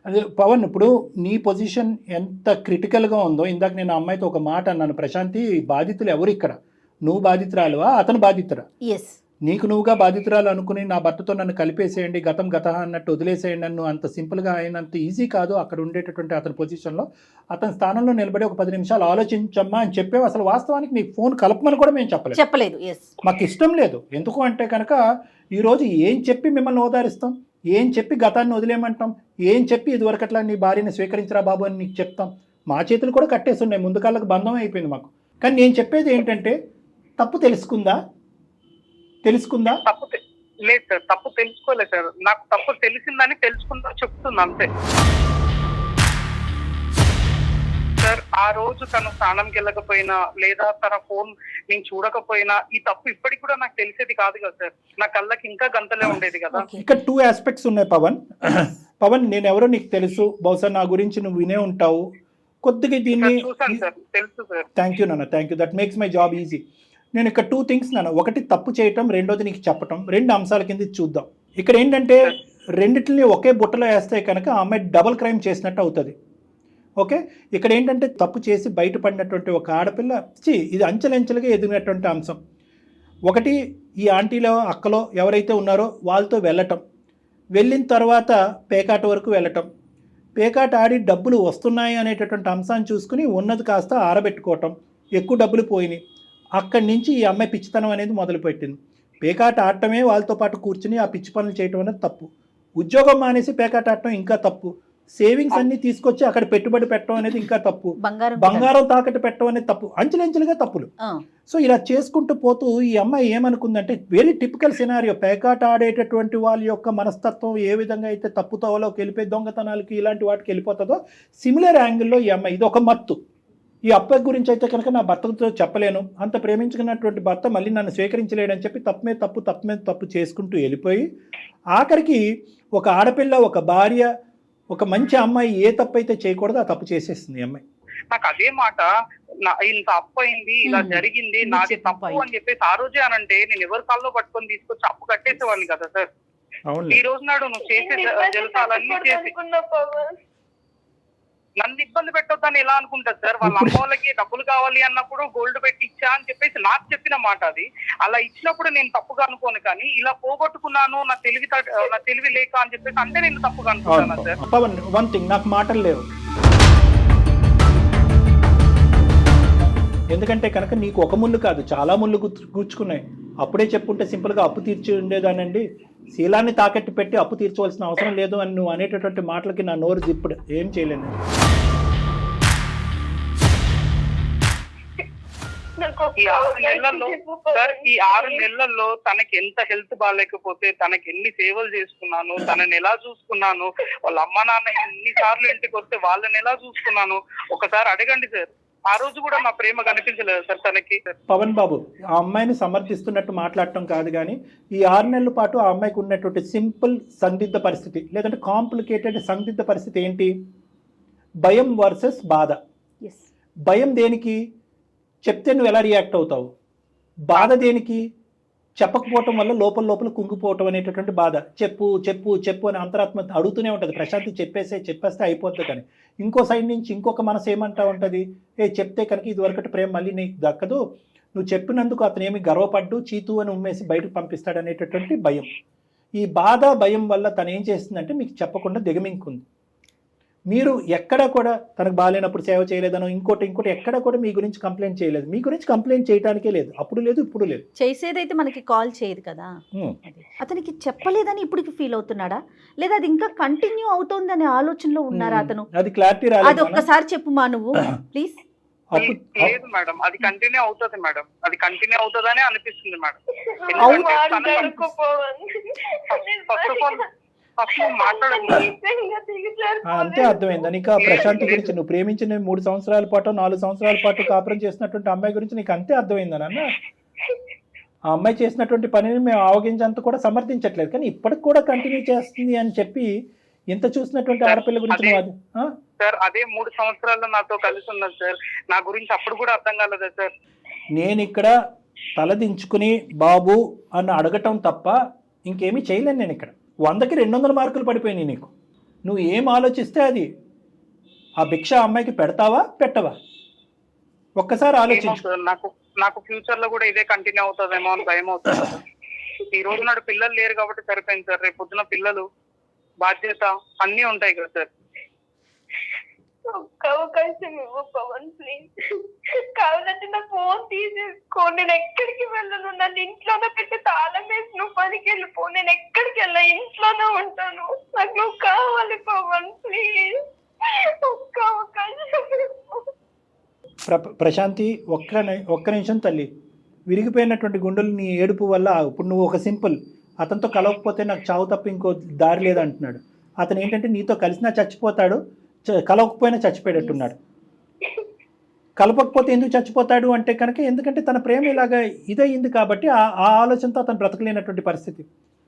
అదే పవన్, ఇప్పుడు నీ పొజిషన్ ఎంత క్రిటికల్గా ఉందో, ఇందాక నేను అమ్మాయితో ఒక మాట అన్నాను, ప్రశాంతి బాధితులు ఎవరు ఇక్కడ, నువ్వు బాధితురాలువా అతను బాధితురా? ఎస్, నీకు నువ్వుగా బాధితురాలు అనుకుని నా భర్తతో నన్ను కలిపేసేయండి, గతం గత అన్నట్టు వదిలేసేయండి నన్ను, అంత సింపుల్గా అయినంత ఈజీ కాదు. అక్కడ ఉండేటటువంటి అతని పొజిషన్లో అతని స్థానంలో నిలబడి ఒక 10 నిమిషాలు ఆలోచించమ్మా అని చెప్పేవి. అసలు వాస్తవానికి నీకు ఫోన్ కలపమని కూడా మేము చెప్పలేదు. మాకు ఇష్టం లేదు. ఎందుకు అంటే కనుక ఈరోజు ఏం చెప్పి మిమ్మల్ని ఓదారిస్తాం, ఏం చెప్పి గతాన్ని వదిలేయమంటాం, ఏం చెప్పి ఇదివరకట్లా నీ భార్యని స్వీకరించరా బాబు అని నీకు చెప్తాం. మా చేతులు కూడా కట్టేస్తున్నాయి, ముందు కాళ్ళకు బంధం అయిపోయింది మాకు. కానీ నేను చెప్పేది ఏంటంటే, తప్పు తెలుసుకుందా? తప్పు లేదు సార్, తప్పు తెలుసుకోలేదు సార్. నాకు తప్పు తెలిసిందని తెలుసుకుందా చెప్తుంది అంతే సార్. ఆ రోజు తను స్నానంకి వెళ్ళకపోయినా లేదా తన ఫోన్ నేను చూడకపోయినా ఈ తప్పు ఇప్పటికి కూడా నాకు తెలిసేది కాదు కదా సార్. నా కళ్ళకి ఇంకా గంతలే ఉండేది కదా. ఇక్కడ 2 ఆస్పెక్ట్స్ ఉన్నాయి పవన్, నేను ఎవరో నీకు తెలుసు, బహుశా నా గురించి నువ్వు వినే ఉంటావు కొద్దిగా. దీన్ని చూసాను సార్, తెలుసు సార్. థ్యాంక్ యూ నాన్న, thank you, that makes my job easy. నేను ఇక్కడ 2 things నాన్న, ఒకటి తప్పు చేయటం, రెండోది నీకు చెప్పటం, 2 అంశాల కింద చూద్దాం. ఇక్కడ ఏంటంటే రెండిటిని ఒకే బుట్టలో వేస్తే కనుక ఆ అమ్మాయి డబుల్ క్రైమ్ చేసినట్టు అవుతుంది. ఓకే, ఇక్కడ ఏంటంటే తప్పు చేసి బయటపడినటువంటి ఒక ఆడపిల్ల ఇది అంచెలంచెలుగా ఎదిగినటువంటి అంశం. ఒకటి, ఈ ఆంటీలో అక్కలో ఎవరైతే ఉన్నారో వాళ్ళతో వెళ్ళటం, వెళ్ళిన తర్వాత పేకాట వరకు వెళ్ళటం, పేకాట ఆడి డబ్బులు వస్తున్నాయి అనేటటువంటి అంశాన్ని చూసుకుని ఉన్నది కాస్త ఆరబెట్టుకోవటం, ఎక్కువ డబ్బులు పోయినాయి. అక్కడి నుంచి ఈ అమ్మాయి పిచ్చితనం అనేది మొదలుపెట్టింది. పేకాట ఆడటమే వాళ్ళతో పాటు కూర్చుని ఆ పిచ్చి పనులు చేయటం అనేది తప్పు. ఉద్యోగం మానేసి పేకాట ఆడటం ఇంకా తప్పు. సేవింగ్స్ అన్ని తీసుకొచ్చి అక్కడ పెట్టుబడి పెట్టడం అనేది ఇంకా తప్పు, బంగారం బంగారం తాకట్టు పెట్టడం అనేది తప్పు, అంచెలంచెలుగా తప్పులు. సో ఇలా చేసుకుంటూ పోతూ ఈ అమ్మాయి ఏమనుకుందంటే, వెరీ టిపికల్ సినారియో, పేకాట ఆడేటటువంటి వాళ్ళ యొక్క మనస్తత్వం ఏ విధంగా అయితే తప్పుతోవలోకి వెళ్ళిపోయి దొంగతనాలకి ఇలాంటి వాటికి వెళ్ళిపోతుందో సిమిలర్ యాంగిల్లో ఈ అమ్మాయి, ఇది ఒక మత్తు. ఈ అబ్బాయి గురించి అయితే కనుక నా భర్తతో చెప్పలేను, అంత ప్రేమించుకున్నటువంటి భర్త మళ్ళీ నన్ను స్వీకరించలేడని చెప్పి తప్పు మీద తప్పు చేసుకుంటూ వెళ్ళిపోయి ఆఖరికి ఒక ఆడపిల్ల, ఒక భార్య, ఒక మంచి అమ్మాయి ఏ తప్పు అయితే చేయకూడదో ఆ తప్పు చేసేస్తుంది ఈ అమ్మాయి. నాకు అదే మాట, ఇంత అప్పు అయింది, ఇలా జరిగింది, నాది తప్పు అని చెప్పేసి ఆ రోజే అనంటే నేను ఎవరి కాల్లో పట్టుకొని తీసుకొచ్చి అప్పు కట్టేసేవాడిని కదా సార్. ఈ రోజు నాడు నువ్వు చేసే జలసాలన్నీ చేసి నన్ను ఇబ్బంది పెట్టొద్దని ఎలా అనుకుంటారు సార్? వాళ్ళ అమ్మ వాళ్ళకి డబ్బులు కావాలి అన్నప్పుడు గోల్డ్ పెట్టి ఇచ్చా అని చెప్పేసి నాకు చెప్పిన మాట అది. అలా ఇచ్చినప్పుడు నేను తప్పుగా అనుకోను, కానీ ఇలా పోగొట్టుకున్నాను నా తెలివి లేక అని చెప్పేసి అంటే నేను తప్పుగా అనుకుంటాను సార్. పవన్, వన్ థింగ్, నాకు మాటలు లేవు. ఎందుకంటే కనుక నీకు ఒక ముళ్ళు కాదు, చాలా ముళ్ళు గుచ్చుకున్నాయి. అప్పుడే చెప్పుంటే సింపుల్గా అప్పు తీర్చి ఉండేదానండి, శీలాన్ని తాకట్టు పెట్టి అప్పు తీర్చవలసిన అవసరం లేదు అని నువ్వు అనేటటువంటి మాటలకి నా నోరు జిప్పుడు ఏం చేయలేను. ఈ 6 నెలల్లో తనకి ఎంత హెల్త్ బాగాలేకపోతే, తనకి ఎన్ని సేవలు చేసుకున్నాను, తనని ఎలా చూసుకున్నాను, వాళ్ళ అమ్మ నాన్న ఎన్నిసార్లు ఇంటికి వస్తే వాళ్ళని ఎలా చూసుకున్నాను ఒకసారి అడగండి సార్. ఆ రోజు కూడా నా ప్రేమ కనిపించలేదు సార్ తనకి. పవన్ బాబు, ఆ అమ్మాయిని సమర్థిస్తున్నట్టు మాట్లాడటం కాదు, కానీ ఈ 6 నెలల పాటు ఆ అమ్మాయికి ఉన్నటువంటి సింపుల్ సందిగ్ధ పరిస్థితి, లేదంటే కాంప్లికేటెడ్ సందిగ్ధ పరిస్థితి ఏంటి? భయం వర్సెస్ బాధ. భయం దేనికి? చెప్తే నువ్వు ఎలా రియాక్ట్ అవుతావు. బాధ దేనికి? చెప్పకపోవటం వల్ల లోపల కుంగిపోవటం అనేటటువంటి బాధ. చెప్పు చెప్పు చెప్పు అని అంతరాత్మ అడుగుతూనే ఉంటుంది. ప్రశాంతి చెప్పేస్తే అయిపోతుంది. కానీ ఇంకో సైడ్ నుంచి ఇంకొక మనసు ఏమంటా ఉంటుంది, చెప్తే కనుక ఇదివరకటి ప్రేమ మళ్ళీ నీకు దక్కదు, నువ్వు చెప్పినందుకు అతను ఏమి గర్వపడ్డు చీతు అని ఉమ్మేసి బయటకు పంపిస్తాడు అనేటటువంటి భయం. ఈ బాధ భయం వల్ల తను ఏం చేస్తుందంటే మీకు చెప్పకుండా దిగమింకుంది. మీరు ఎక్కడ కూడా తనకు బాగాలేనప్పుడు సేవ చేయలేదనో ఇంకోటి ఎక్కడ కూడా మీ గురించి కంప్లైంట్ చేయలేదు. మీ గురించి కంప్లైంట్ చేయడానికే లేదు, అప్పుడు లేదు ఇప్పుడు లేదు. చేసేదైతే మనకి కాల్ చేయదు కదా. అతనికి చెప్పలేదని ఇప్పటికి ఫీల్ అవుతున్నాడా, లేదా అది ఇంకా కంటిన్యూ అవుతోందనే ఆలోచనలో ఉన్నారా అతను? అది క్లారిటీ రాలేదు. అది ఒక్కసారి చెప్పు మా నువ్వు ప్లీజ్. లేదు మేడం, అది కంటిన్యూ అవుతుంది మేడం, అది కంటిన్యూ అవుతుందని అనిపిస్తుంది మేడం. అంతే అర్థమైందా నీకు? ప్రశాంత్ గురించి నువ్వు ప్రేమించిన 3 సంవత్సరాల పాటు 4 సంవత్సరాల పాటు కాపురం చేసినటువంటి అమ్మాయి గురించి నీకు అంతే అర్థమైందా నాన్న? ఆ అమ్మాయి చేసినటువంటి పనిని మేము ఆవగించేంత కూడా సమర్థించట్లేదు, కానీ ఇప్పటికి కూడా కంటిన్యూ చేస్తుంది అని చెప్పి ఇంత చూసినటువంటి ఆడపిల్ల గురించి సార్ అదే 3 సంవత్సరాల్లో నాతో కలిసి ఉన్నది సార్. నా గురించి అప్పుడు కూడా అర్థం కాలేదా సార్? నేను ఇక్కడ తలదించుకుని బాబు అని అడగటం తప్ప ఇంకేమీ చేయలేను. నేను ఇక్కడ 100కి 200 మార్కులు పడిపోయినాయి నీకు. నువ్వు ఏం ఆలోచిస్తే అది. ఆ భిక్ష అమ్మాయికి పెడతావా పెట్టవా ఒక్కసారి ఆలోచించు. నాకు ఫ్యూచర్ లో కూడా ఇదే కంటిన్యూ అవుతుందేమో అని భయం అవుతుంది. ఈ రోజు నాడు పిల్లలు లేరు కాబట్టి సరిపోయింది సార్. రేపు పొద్దున పిల్లలు బాధ్యత అన్నీ ఉంటాయి కదా సార్. ఒక్క అవకాశం ఇవ్వు పవన్ ప్లీజ్. కావాలంటే నా ఫోన్ తీసేసుకో, నేను ఎక్కడికి వెళ్ళను. నన్ను ఇంట్లోనే పెట్టి తాళం వేసి నువ్వు పనికి వెళ్ళిపో, నేను ఎక్కడికి వెళ్ళా, ఇంట్లోనే ఉంటాను. నాకు నువ్వు కావాలి పవన్ ప్లీజ్. ఒక్క అవకాశం. ప్రశాంతి, ఒక్క నిమిషం తల్లి. విరిగిపోయినటువంటి గుండెలు నీ ఏడుపు వల్ల ఇప్పుడు నువ్వు ఒక సింపుల్, అతనితో కలవకపోతే నాకు చావు తప్ప ఇంకో దారి లేదంటున్నాడు. అతను ఏంటంటే నీతో కలిసినా చచ్చిపోతాడు, కలవకపోయినా చచ్చిపోయేటట్టున్నాడు. కలపకపోతే ఎందుకు చచ్చిపోతాడు అంటే కనుక ఎందుకంటే తన ప్రేమ ఇలాగా ఇదయింది కాబట్టి ఆ ఆలోచనతో అతను బ్రతకలేనటువంటి పరిస్థితి.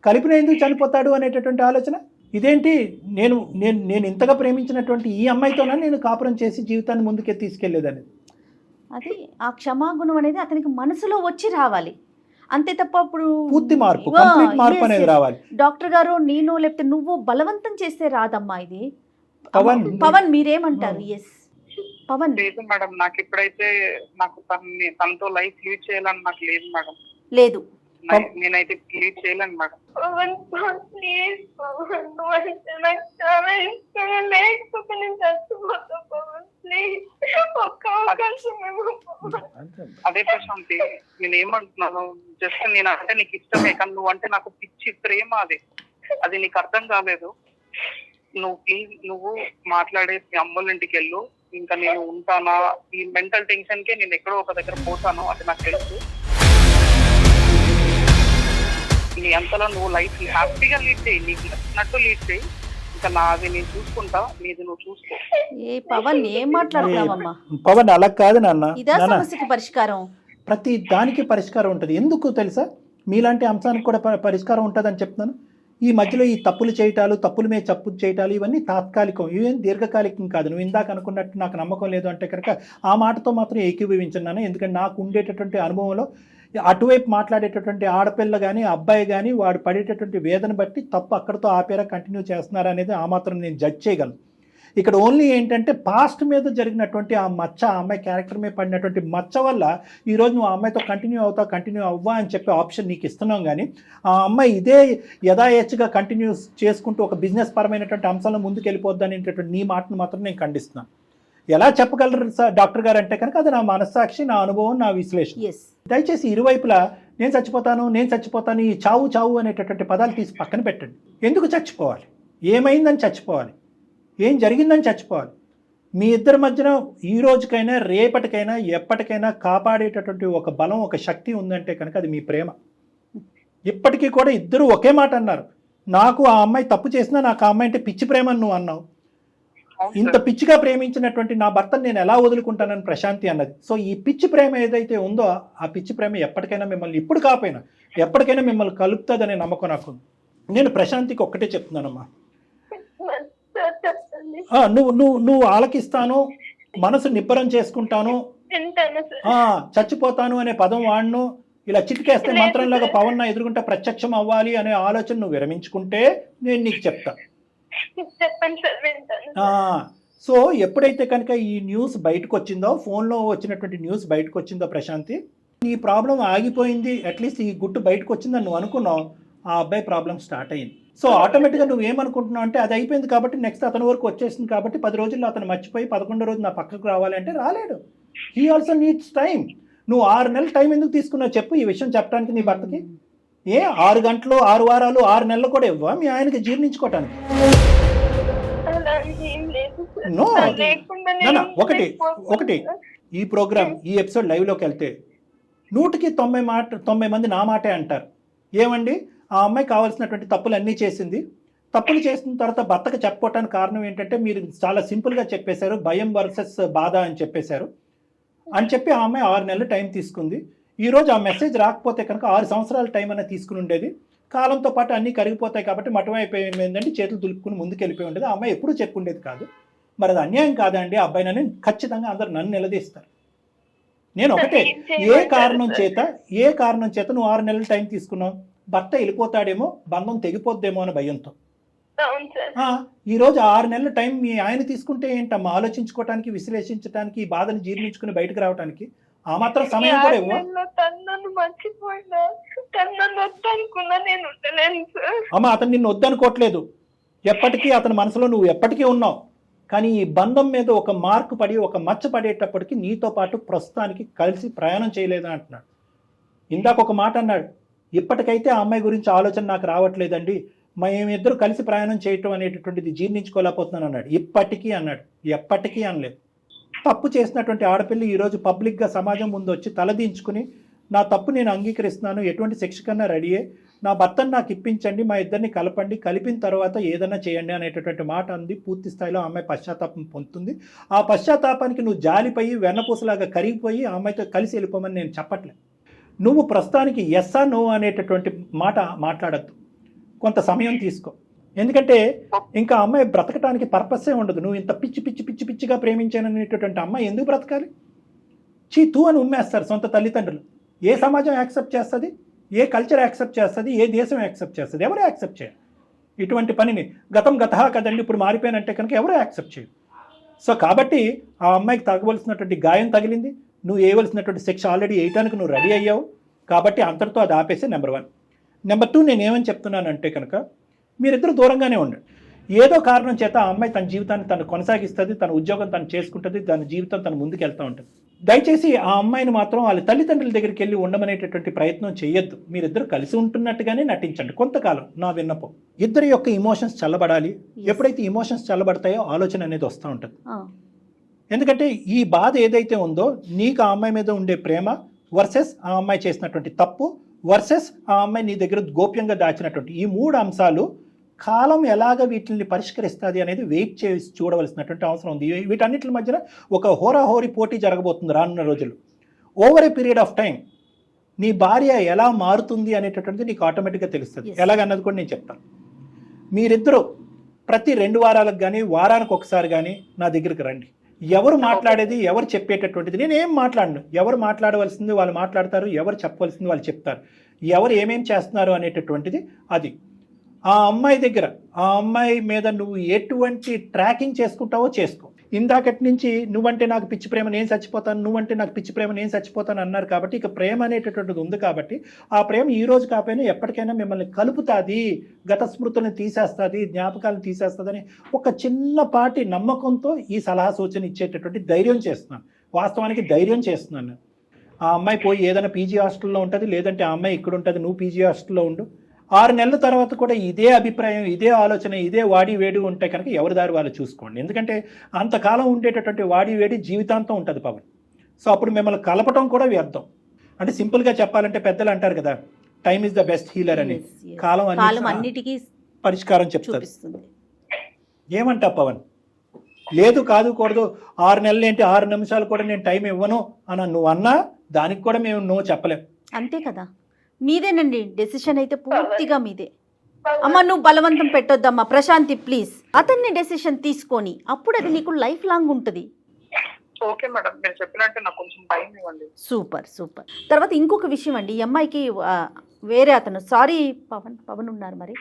కలిపిన ఎందుకు చనిపోతాడు అనేటటువంటి ఆలోచన. ఇదేంటి, నేను ఇంతగా ప్రేమించినటువంటి ఈ అమ్మాయితోనే నేను కాపురం చేసి జీవితాన్ని ముందుకే తీసుకెళ్లేదని. అది ఆ క్షమాగుణం అనేది అతనికి మనసులో వచ్చి రావాలి అంతే తప్ప ఇప్పుడు పూర్తి మార్పు, కంప్లీట్ మార్పు అనేది రావాలి. డాక్టర్ గారు నేను లేకపోతే నువ్వు బలవంతం చేస్తే రాదమ్మా ఇది. పవన్ మీరేమంటారు? ఎస్ పవన్. లేదు మేడం, నాకు ఇప్పుడైతే నాకు తనతో లైఫ్ లీడ్ చేయాలని నాకు లేదు మేడం. లేదు, నేనైతే లీడ్ చేయలేను మేడం. పవన్ ప్లీజ్ పవన్, నాకు చాలా ఇష్టం, లేకపోతే నేను చచ్చిపోతా పవన్ ప్లీజ్. ఒక్క అవకాశం అదే ప్రశాంతి, నేను ఏమంటున్నాను, జస్ట్ నేను అంటే నీకు ఇష్టమే, కానీ నువ్వు అంటే నాకు పిచ్చి ప్రేమ. అది నీకు అర్థం కాలేదు. నువ్వు ప్లీజ్ నువ్వు మాట్లాడేసి మీ అమ్మోళ్ళ ఇంటికి వెళ్ళు. ఇంకా నేను ఉంటానా, ఈ మెంటల్ టెన్షన్ కే నేను ఎక్కడో ఒక దగ్గర పోతాను, అది నాకు తెలుసు. నీ అంతలో నువ్వు లైఫ్ హ్యాపీగా లీడ్ చేయి, నీకు నచ్చినట్టు లీడ్ చేయి. ఇంకా నాది నేను చూసుకుంటా, నీది నువ్వు చూసుకో. ఏ పవన్ ఏం మాట్లాడుతున్నావమ్మా? పవన్ అలా కాదు నాన్న. ఇదా నాన్న, సమస్యకి పరిష్కారం? ప్రతి దానికి పరిష్కారం ఉంటుంది. ఎందుకు తెలుసా? మీలాంటి అంశానికి కూడా పరిష్కారం ఉంటుందని చెప్తున్నాను. ఈ మధ్యలో ఈ తప్పులు చేయటాలు, తప్పుల మీద తప్పులు చేయటాలు, ఇవన్నీ తాత్కాలికం, ఇవేం దీర్ఘకాలికం కాదు. నువ్వు ఇందాక అనుకున్నట్టు నాకు నమ్మకం లేదు అంటే కనుక ఆ మాటతో మాత్రం ఏకీభవించున్నాను. ఎందుకంటే నాకు ఉండేటటువంటి అనుభవంలో అటువైపు మాట్లాడేటటువంటి ఆడపిల్ల కానీ అబ్బాయి కానీ వాడు పడేటటువంటి వేదన బట్టి తప్పు అక్కడితో ఆపేరా కంటిన్యూ చేస్తున్నారా అనేది ఆ మాత్రం నేను జడ్జ్ చేయగలను. ఇక్కడ ఓన్లీ ఏంటంటే పాస్ట్ మీద జరిగినటువంటి ఆ మచ్చ, ఆ అమ్మాయి క్యారెక్టర్ మీద పడినటువంటి మచ్చ వల్ల ఈరోజు నువ్వు ఆ అమ్మాయితో కంటిన్యూ అవ్వా అని చెప్పే ఆప్షన్ నీకు ఇస్తున్నాం. కానీ ఆ అమ్మాయి ఇదే యథాయచ్ఛగా కంటిన్యూ చేసుకుంటూ ఒక బిజినెస్ పరమైనటువంటి అంశాలను ముందుకు వెళ్ళిపోద్ది అనేటటువంటి నీ మాటను మాత్రం నేను ఖండిస్తున్నాను. ఎలా చెప్పగలరు సార్ డాక్టర్ గారు అంటే కనుక అది నా మనస్సాక్షి, నా అనుభవం, నా విశ్లేషణ. దయచేసి ఇరువైపులా నేను చచ్చిపోతాను ఈ చావు అనేటటువంటి పదాలు తీసి పక్కన పెట్టండి. ఎందుకు చచ్చిపోవాలి? ఏమైందని చచ్చిపోవాలి? ఏం జరిగిందని చచ్చిపోవాలి? మీ ఇద్దరి మధ్యన ఈ రోజుకైనా రేపటికైనా ఎప్పటికైనా కాపాడేటటువంటి ఒక బలం, ఒక శక్తి ఉందంటే కనుక అది మీ ప్రేమ. ఇప్పటికీ కూడా ఇద్దరు ఒకే మాట అన్నారు. నాకు ఆ అమ్మాయి తప్పు చేసినా నాకు ఆ అమ్మాయి అంటే పిచ్చి ప్రేమ అని నువ్వు అన్నావు. ఇంత పిచ్చిగా ప్రేమించినటువంటి నా భర్తను నేను ఎలా వదులుకుంటానని ప్రశాంతి అన్నది. సో ఈ పిచ్చి ప్రేమ ఏదైతే ఉందో ఆ పిచ్చి ప్రేమ ఎప్పటికైనా మిమ్మల్ని, ఇప్పుడు కాకపోయినా ఎప్పటికైనా మిమ్మల్ని కలుపుతుందనే నమ్మకం నాకు. నేను ప్రశాంతికి ఒక్కటే చెప్తున్నానమ్మా, నువ్వు ఆలకిస్తాను, మనసు నిబ్బరం చేసుకుంటాను, చచ్చిపోతాను అనే పదం వాడను, ఇలా చిటికేస్తే మంత్రంలాగా పవన్ నా ఎదురుగుంటే ప్రత్యక్షం అవ్వాలి అనే ఆలోచన నువ్వు విరమించుకుంటే నేను నీకు చెప్తా. సో ఎప్పుడైతే కనుక ఈ న్యూస్ బయటకు వచ్చిందో, ఫోన్లో వచ్చినటువంటి న్యూస్ బయటకు వచ్చిందో ప్రశాంతి, ఈ ప్రాబ్లం ఆగిపోయింది, అట్లీస్ట్ ఈ గుట్టు బయటకు వచ్చిందని నువ్వు అనుకున్నావు, ఆ అబ్బాయి ప్రాబ్లం స్టార్ట్ అయింది. సో ఆటోమేటిక్గా నువ్వు ఏమనుకుంటున్నావు అంటే అది అయిపోయింది కాబట్టి నెక్స్ట్ అతని వరకు వచ్చేసింది కాబట్టి 10 రోజుల్లో అతను మర్చిపోయి 11వ రోజు నా పక్కకు రావాలి అంటే రాలేడు. He also needs time. నువ్వు 6 నెలలు టైం ఎందుకు తీసుకున్నావు చెప్పు ఈ విషయం చెప్పడానికి నీ భర్తకి? 6 గంటలు 6 వారాలు 6 నెలలు కూడా ఇవ్వా మీ ఆయనకి జీర్ణించుకోవటానికి? నో. ఒకటి ఈ ప్రోగ్రామ్, ఈ ఎపిసోడ్ లైవ్లోకి వెళ్తే 100కి 90 మంది నా మాటే అంటారు. ఏమండి ఆ అమ్మాయి కావాల్సినటువంటి తప్పులు అన్నీ చేసింది, తప్పులు చేసిన తర్వాత భర్తకు చెప్పుకోవటానికి కారణం ఏంటంటే మీరు చాలా సింపుల్గా చెప్పేశారు, భయం వర్సెస్ బాధ అని చెప్పేశారు అని చెప్పి ఆ అమ్మాయి 6 నెలలు టైం తీసుకుంది. ఈరోజు ఆ మెసేజ్ రాకపోతే కనుక 6 సంవత్సరాల టైం అనేది తీసుకుని ఉండేది. కాలంతో పాటు అన్నీ కరిగిపోతాయి కాబట్టి మఠం అయిపోయిందంటే చేతులు దులుపుకుని ముందుకు వెళ్ళిపోయి ఉండేది. ఆ అమ్మాయి ఎప్పుడూ చెప్పుండేది కాదు. మరి అది అన్యాయం కాదండి ఆ అబ్బాయినని ఖచ్చితంగా అందరు నన్ను నిలదీస్తారు. నేను ఒకటే, ఏ కారణం చేత నువ్వు 6 నెలలు టైం తీసుకున్నావు? భర్త వెళ్ళిపోతాడేమో, బంధం తెగిపోద్దేమో అని భయంతో. ఈరోజు 6 నెలల టైం మీ ఆయన తీసుకుంటే ఏంటమ్మా ఆలోచించుకోవటానికి, విశ్లేషించడానికి, ఈ బాధను జీర్ణించుకుని బయటకు రావడానికి ఆ మాత్రం సమయం కూడా ఇవ్వ. అమ్మ అతను నిన్ను వద్దనుకోవట్లేదు, ఎప్పటికీ అతని మనసులో నువ్వు ఎప్పటికీ ఉన్నావు. కానీ ఈ బంధం మీద ఒక మార్కు పడి, ఒక మచ్చ పడేటప్పటికి నీతో పాటు ప్రస్తుతానికి కలిసి ప్రయాణం చేయలేదని అంటున్నాడు. ఇందాక ఒక మాట అన్నాడు, ఇప్పటికైతే ఆ అమ్మాయి గురించి ఆలోచన నాకు రావట్లేదండి, మేమిద్దరు కలిసి ప్రయాణం చేయటం అనేటటువంటిది జీర్ణించుకోలేకపోతున్నాను అన్నాడు. ఇప్పటికీ అన్నాడు, ఎప్పటికీ అనలేదు. తప్పు చేసినటువంటి ఆడపిల్ల ఈరోజు పబ్లిక్గా సమాజం ముందు వచ్చి తలదించుకుని నా తప్పు నేను అంగీకరిస్తున్నాను, ఎటువంటి శిక్ష కన్నా రెడీయే, నా భర్తను నాకు ఇప్పించండి, మా ఇద్దరిని కలపండి, కలిపిన తర్వాత ఏదైనా చేయండి అనేటటువంటి మాట అంది. పూర్తి స్థాయిలో ఆ అమ్మాయి పశ్చాత్తాపం పొందుతుంది. ఆ పశ్చాత్తాపానికి నువ్వు జాలిపోయి వెన్నపూసలాగా కరిగిపోయి ఆ అమ్మాయితో కలిసి వెళ్ళిపోమని నేను చెప్పట్లేదు. నువ్వు ప్రస్తుతానికి ఎస్ ఆర్ నో అనేటటువంటి మాట మాట్లాడద్దు, కొంత సమయం తీసుకో. ఎందుకంటే ఇంకా అమ్మాయి బ్రతకటానికి పర్పస్సే ఉండదు. నువ్వు ఇంత పిచ్చిగా ప్రేమించాననేటటువంటి అమ్మాయి ఎందుకు బ్రతకాలి? చీతూ అని ఉమ్మేస్తారు సొంత తల్లిదండ్రులు. ఏ సమాజం యాక్సెప్ట్ చేస్తుంది? ఏ కల్చర్ యాక్సెప్ట్ చేస్తుంది? ఏ దేశం యాక్సెప్ట్ చేస్తుంది? ఎవరు యాక్సెప్ట్ చేయరు ఇటువంటి పనిని. గతం గతహా కదండి, ఇప్పుడు మారిపోయినంటే కనుక ఎవరు యాక్సెప్ట్ చేయరు. సో కాబట్టి ఆ అమ్మాయికి తగ్గవలసినటువంటి గాయం తగిలింది, నువ్వు వేయవలసినటువంటి శిక్ష ఆల్రెడీ వేయటానికి నువ్వు రెడీ అయ్యావు కాబట్టి అంతటితో అది ఆపేసి నెంబర్ 1. నెంబర్ 2 నేనేమని చెప్తున్నానంటే కనుక మీరిద్దరు దూరంగానే ఉండండి. ఏదో కారణం చేత ఆ అమ్మాయి తన జీవితాన్ని తను కొనసాగిస్తుంది, తన ఉద్యోగం తను చేసుకుంటుంది, తన జీవితం తను ముందుకు వెళ్తూ ఉంటుంది. దయచేసి ఆ అమ్మాయిని మాత్రం వాళ్ళ తల్లిదండ్రుల దగ్గరికి వెళ్ళి ఉండమనేటటువంటి ప్రయత్నం చేయొద్దు. మీరిద్దరు కలిసి ఉంటున్నట్టుగానే నటించండి కొంతకాలం. నా విన్నపం, ఇద్దరి యొక్క ఇమోషన్స్ చల్లబడాలి. ఎప్పుడైతే ఇమోషన్స్ చల్లబడతాయో ఆలోచన అనేది వస్తూ ఉంటుంది. ఎందుకంటే ఈ బాధ ఏదైతే ఉందో, నీకు ఆ అమ్మాయి మీద ఉండే ప్రేమ వర్సెస్ ఆ అమ్మాయి చేసినటువంటి తప్పు వర్సెస్ ఆ అమ్మాయి నీ దగ్గర గోప్యంగా దాచినటువంటి ఈ 3 అంశాలు కాలం ఎలాగ వీటిని పరిష్కరిస్తుంది అనేది వెయిట్ చేసి చూడవలసినటువంటి అవసరం ఉంది. వీటన్నిటి మధ్యన ఒక హోరాహోరీ పోటీ జరగబోతుంది రానున్న రోజులు. Over a period of time నీ భార్య ఎలా మారుతుంది అనేటటువంటిది నీకు ఆటోమేటిక్గా తెలుస్తుంది. ఎలాగన్నది కూడా నేను చెప్తాను. మీరిద్దరూ ప్రతి 2 వారాలకు కానీ వారానికి ఒకసారి కానీ నా దగ్గరికి రండి. ఎవరు మాట్లాడేది, ఎవరు చెప్పేటటువంటిది నేను ఏం మాట్లాడను. ఎవరు మాట్లాడవలసింది వాళ్ళు మాట్లాడతారు, ఎవరు చెప్పవలసింది వాళ్ళు చెప్తారు, ఎవరు ఏమేం చేస్తున్నారు అనేటటువంటిది అది. ఆ అమ్మాయి దగ్గర, ఆ అమ్మాయి మీద నువ్వు ఎటువంటి ట్రాకింగ్ చేసుకుంటావో చేసుకో. ఇందాకటి నుంచి నువ్వంటే నాకు పిచ్చి ప్రేమ నేను చచ్చిపోతాను, నువ్వంటే నాకు పిచ్చి ప్రేమ నేను చచ్చిపోతాను అన్నారు కాబట్టి ఇక ప్రేమ అనేటటువంటిది ఉంది కాబట్టి ఆ ప్రేమ ఈ రోజు కాకపోయినా ఎప్పటికైనా మిమ్మల్ని కలుపుతుంది, గత స్మృతులను తీసేస్తుంది, జ్ఞాపకాలను తీసేస్తుంది అని ఒక చిన్నపాటి నమ్మకంతో ఈ సలహా సూచన ఇచ్చేటటువంటి ధైర్యం చేస్తున్నాను. వాస్తవానికి ధైర్యం చేస్తున్నాను. ఆ అమ్మాయి పోయి ఏదైనా పీజీ హాస్టల్లో ఉంటుంది, లేదంటే ఆ అమ్మాయి ఇక్కడ ఉంటుంది, నువ్వు పీజీ హాస్టల్లో ఉండు. 6 నెలల తర్వాత కూడా ఇదే అభిప్రాయం, ఇదే ఆలోచన, ఇదే వాడి వేడి ఉంటే కనుక ఎవరి దారి వాళ్ళు చూసుకోండి. ఎందుకంటే అంతకాలం ఉండేటటువంటి వాడి వేడి జీవితాంతం ఉంటుంది పవన్. సో అప్పుడు మిమ్మల్ని కలపటం కూడా వ్యర్థం. అంటే సింపుల్గా చెప్పాలంటే పెద్దలు అంటారు కదా, time is the best healer అని. కాలం అన్నిటికీ పరిష్కారం చెప్తుంది. ఏమంటా పవన్? లేదు కాదు కూడదు, 6 నెలలు ఏంటి 6 నిమిషాలు కూడా నేను టైం ఇవ్వను అని నువ్వు అన్నా దానికి కూడా మేము నో చెప్పలేం. అంతే కదా, మీదేనండి డెసిషన్ అయితే పూర్తిగా మీదే. అమ్మ నువ్వు బలవంతం పెట్టొద్దమ్మా ప్రశాంతి ప్లీజ్. అతన్ని డెసిషన్ తీసుకొని అప్పుడు అది నీకు లైఫ్ లాంగ్ ఉంటుంది. ఓకే మేడం, మీరు చెప్పినట్టు నాకు కొంచెం టైం ఇవ్వండి. Super super. తర్వాత ఇంకొక విషయం అండి, ఈ అమ్మాయికి వేరే అతను సారీ పవన్ ఉన్నారు మరి,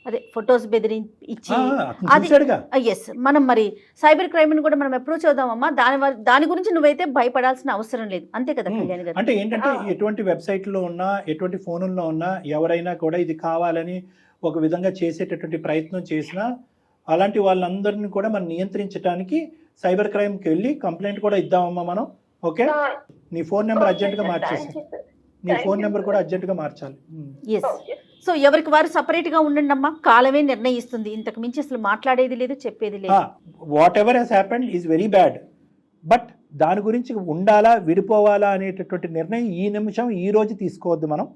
అదే ఫొటోస్ ఇచ్చి అది ఎస్ మనం మరి సైబర్ క్రైమ్ ని కూడా మనం అప్రోచ్ అవుదామమ్మా. దాని గురించి నువ్వైతే భయపడాల్సిన అవసరం లేదు, అంతే కదా కళ్యాణి గారు? అంటే ఏంటంటే ఎటువంటి వెబ్సైట్లో ఉన్నా, ఎటువంటి ఫోనుల్లో ఉన్నా ఎవరైనా కూడా ఇది కావాలని ఒక విధంగా చేసేటటువంటి ప్రయత్నం చేసినా అలాంటి వాళ్ళందరినీ కూడా మనం నియంత్రించడానికి సైబర్ క్రైమ్కి వెళ్ళి కంప్లైంట్ కూడా ఇద్దామమ్మా మనం. ఓకే, నీ ఫోన్ నెంబర్ అర్జెంటుగా మార్చేసి, నీ ఫోన్ నెంబర్ కూడా అర్జెంటుగా మార్చాలి. ఎస్. సో ఎవరికి వారు సపరేట్గా ఉండండి అమ్మా, కాలమే నిర్ణయిస్తుంది. ఇంతకు మించి అసలు మాట్లాడేది లేదు, చెప్పేది లేదు. Whatever has happened is very bad, but దాని గురించి ఉండాలా విడిపోవాలా అనేటటువంటి నిర్ణయం ఈ నిమిషం ఈ రోజు తీసుకోవద్దు. మనం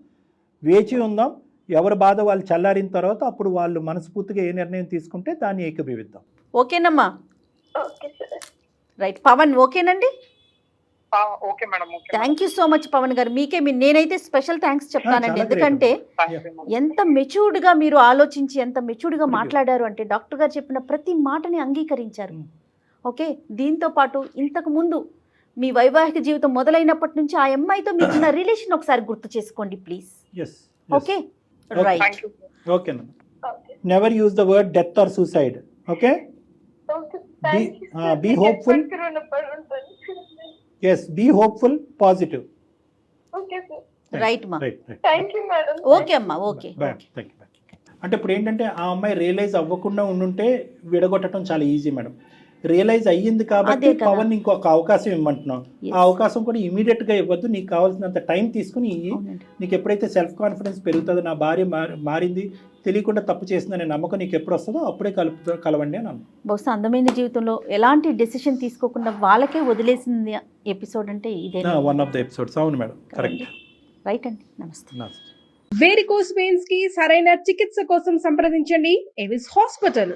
వేచి ఉందాం, ఎవరి బాధ వాళ్ళు చల్లారిన తర్వాత అప్పుడు వాళ్ళు మనస్ఫూర్తిగా ఏ నిర్ణయం తీసుకుంటే దాన్ని ఏకీభవిద్దాం. ఓకేనమ్మా? రైట్ పవన్, ఓకేనండి? Okay madam. Thank you so much Pavan garu. మీకే నేనైతే స్పెషల్ థ్యాంక్స్ చెప్తానండి. ఎందుకంటే ఎంత మెచ్యూర్డ్గా మీరు ఆలోచించి ఎంత మెచ్యూర్డ్గా మాట్లాడారు అంటే డాక్టర్ గారు చెప్పిన ప్రతి మాటని అంగీకరించారు. ఓకే, దీంతో పాటు ఇంతకు ముందు మీ వైవాహిక జీవితం మొదలైనప్పటి నుంచి ఆ అమ్మాయితో మీకున్న రిలేషన్ ఒకసారి గుర్తు చేసుకోండి please. Okay right. Okay, never use the word death or suicide. Okay, be hopeful. Yes, be hopeful, positive. Okay sir. Right మా. Thank you madam. ఓకే అమ్మా, ఓకే. Thank you. అంటే ఇప్పుడు ఏంటంటే ఆ అమ్మాయి రియలైజ్ అవ్వకుండా ఉండుంటే విడగొట్టడం చాలా ఈజీ మేడం. రియలైజ్ అయ్యింది కాబట్టి పవన్ ఇంకొక అవకాశం ఇవ్వమంటున్నాం. ఆ అవకాశం కూడా ఇమీడియట్ గా ఇవ్వద్దు, నీకు కావాల్సినంత టైం తీసుకుని నీకు ఎప్పుడైతే సెల్ఫ్ కాన్ఫిడెన్స్ పెరుగుతుందో, నా భార్య మారింది, తెలియకుండా తప్పు చేసిందనే నమ్మకం నీకు ఎప్పుడు వస్తుందో అప్పుడే కలవండి అని అన్నాను. బహుశా అందమైన జీవితంలో ఎలాంటి డెసిషన్ తీసుకోకుండా వాళ్ళకే వదిలేసింది ఎపిసోడ్ అంటే ఇదే వన్ ఆఫ్ ద ఎపిసోడ్స్. అవును మేడం, కరెక్ట్. రైట్ అండి, నమస్తే. వేరికోస్ వెయిన్స్ కి సరైన చికిత్స కోసం సంప్రదించండి ఎవిస్ హాస్పిటల్.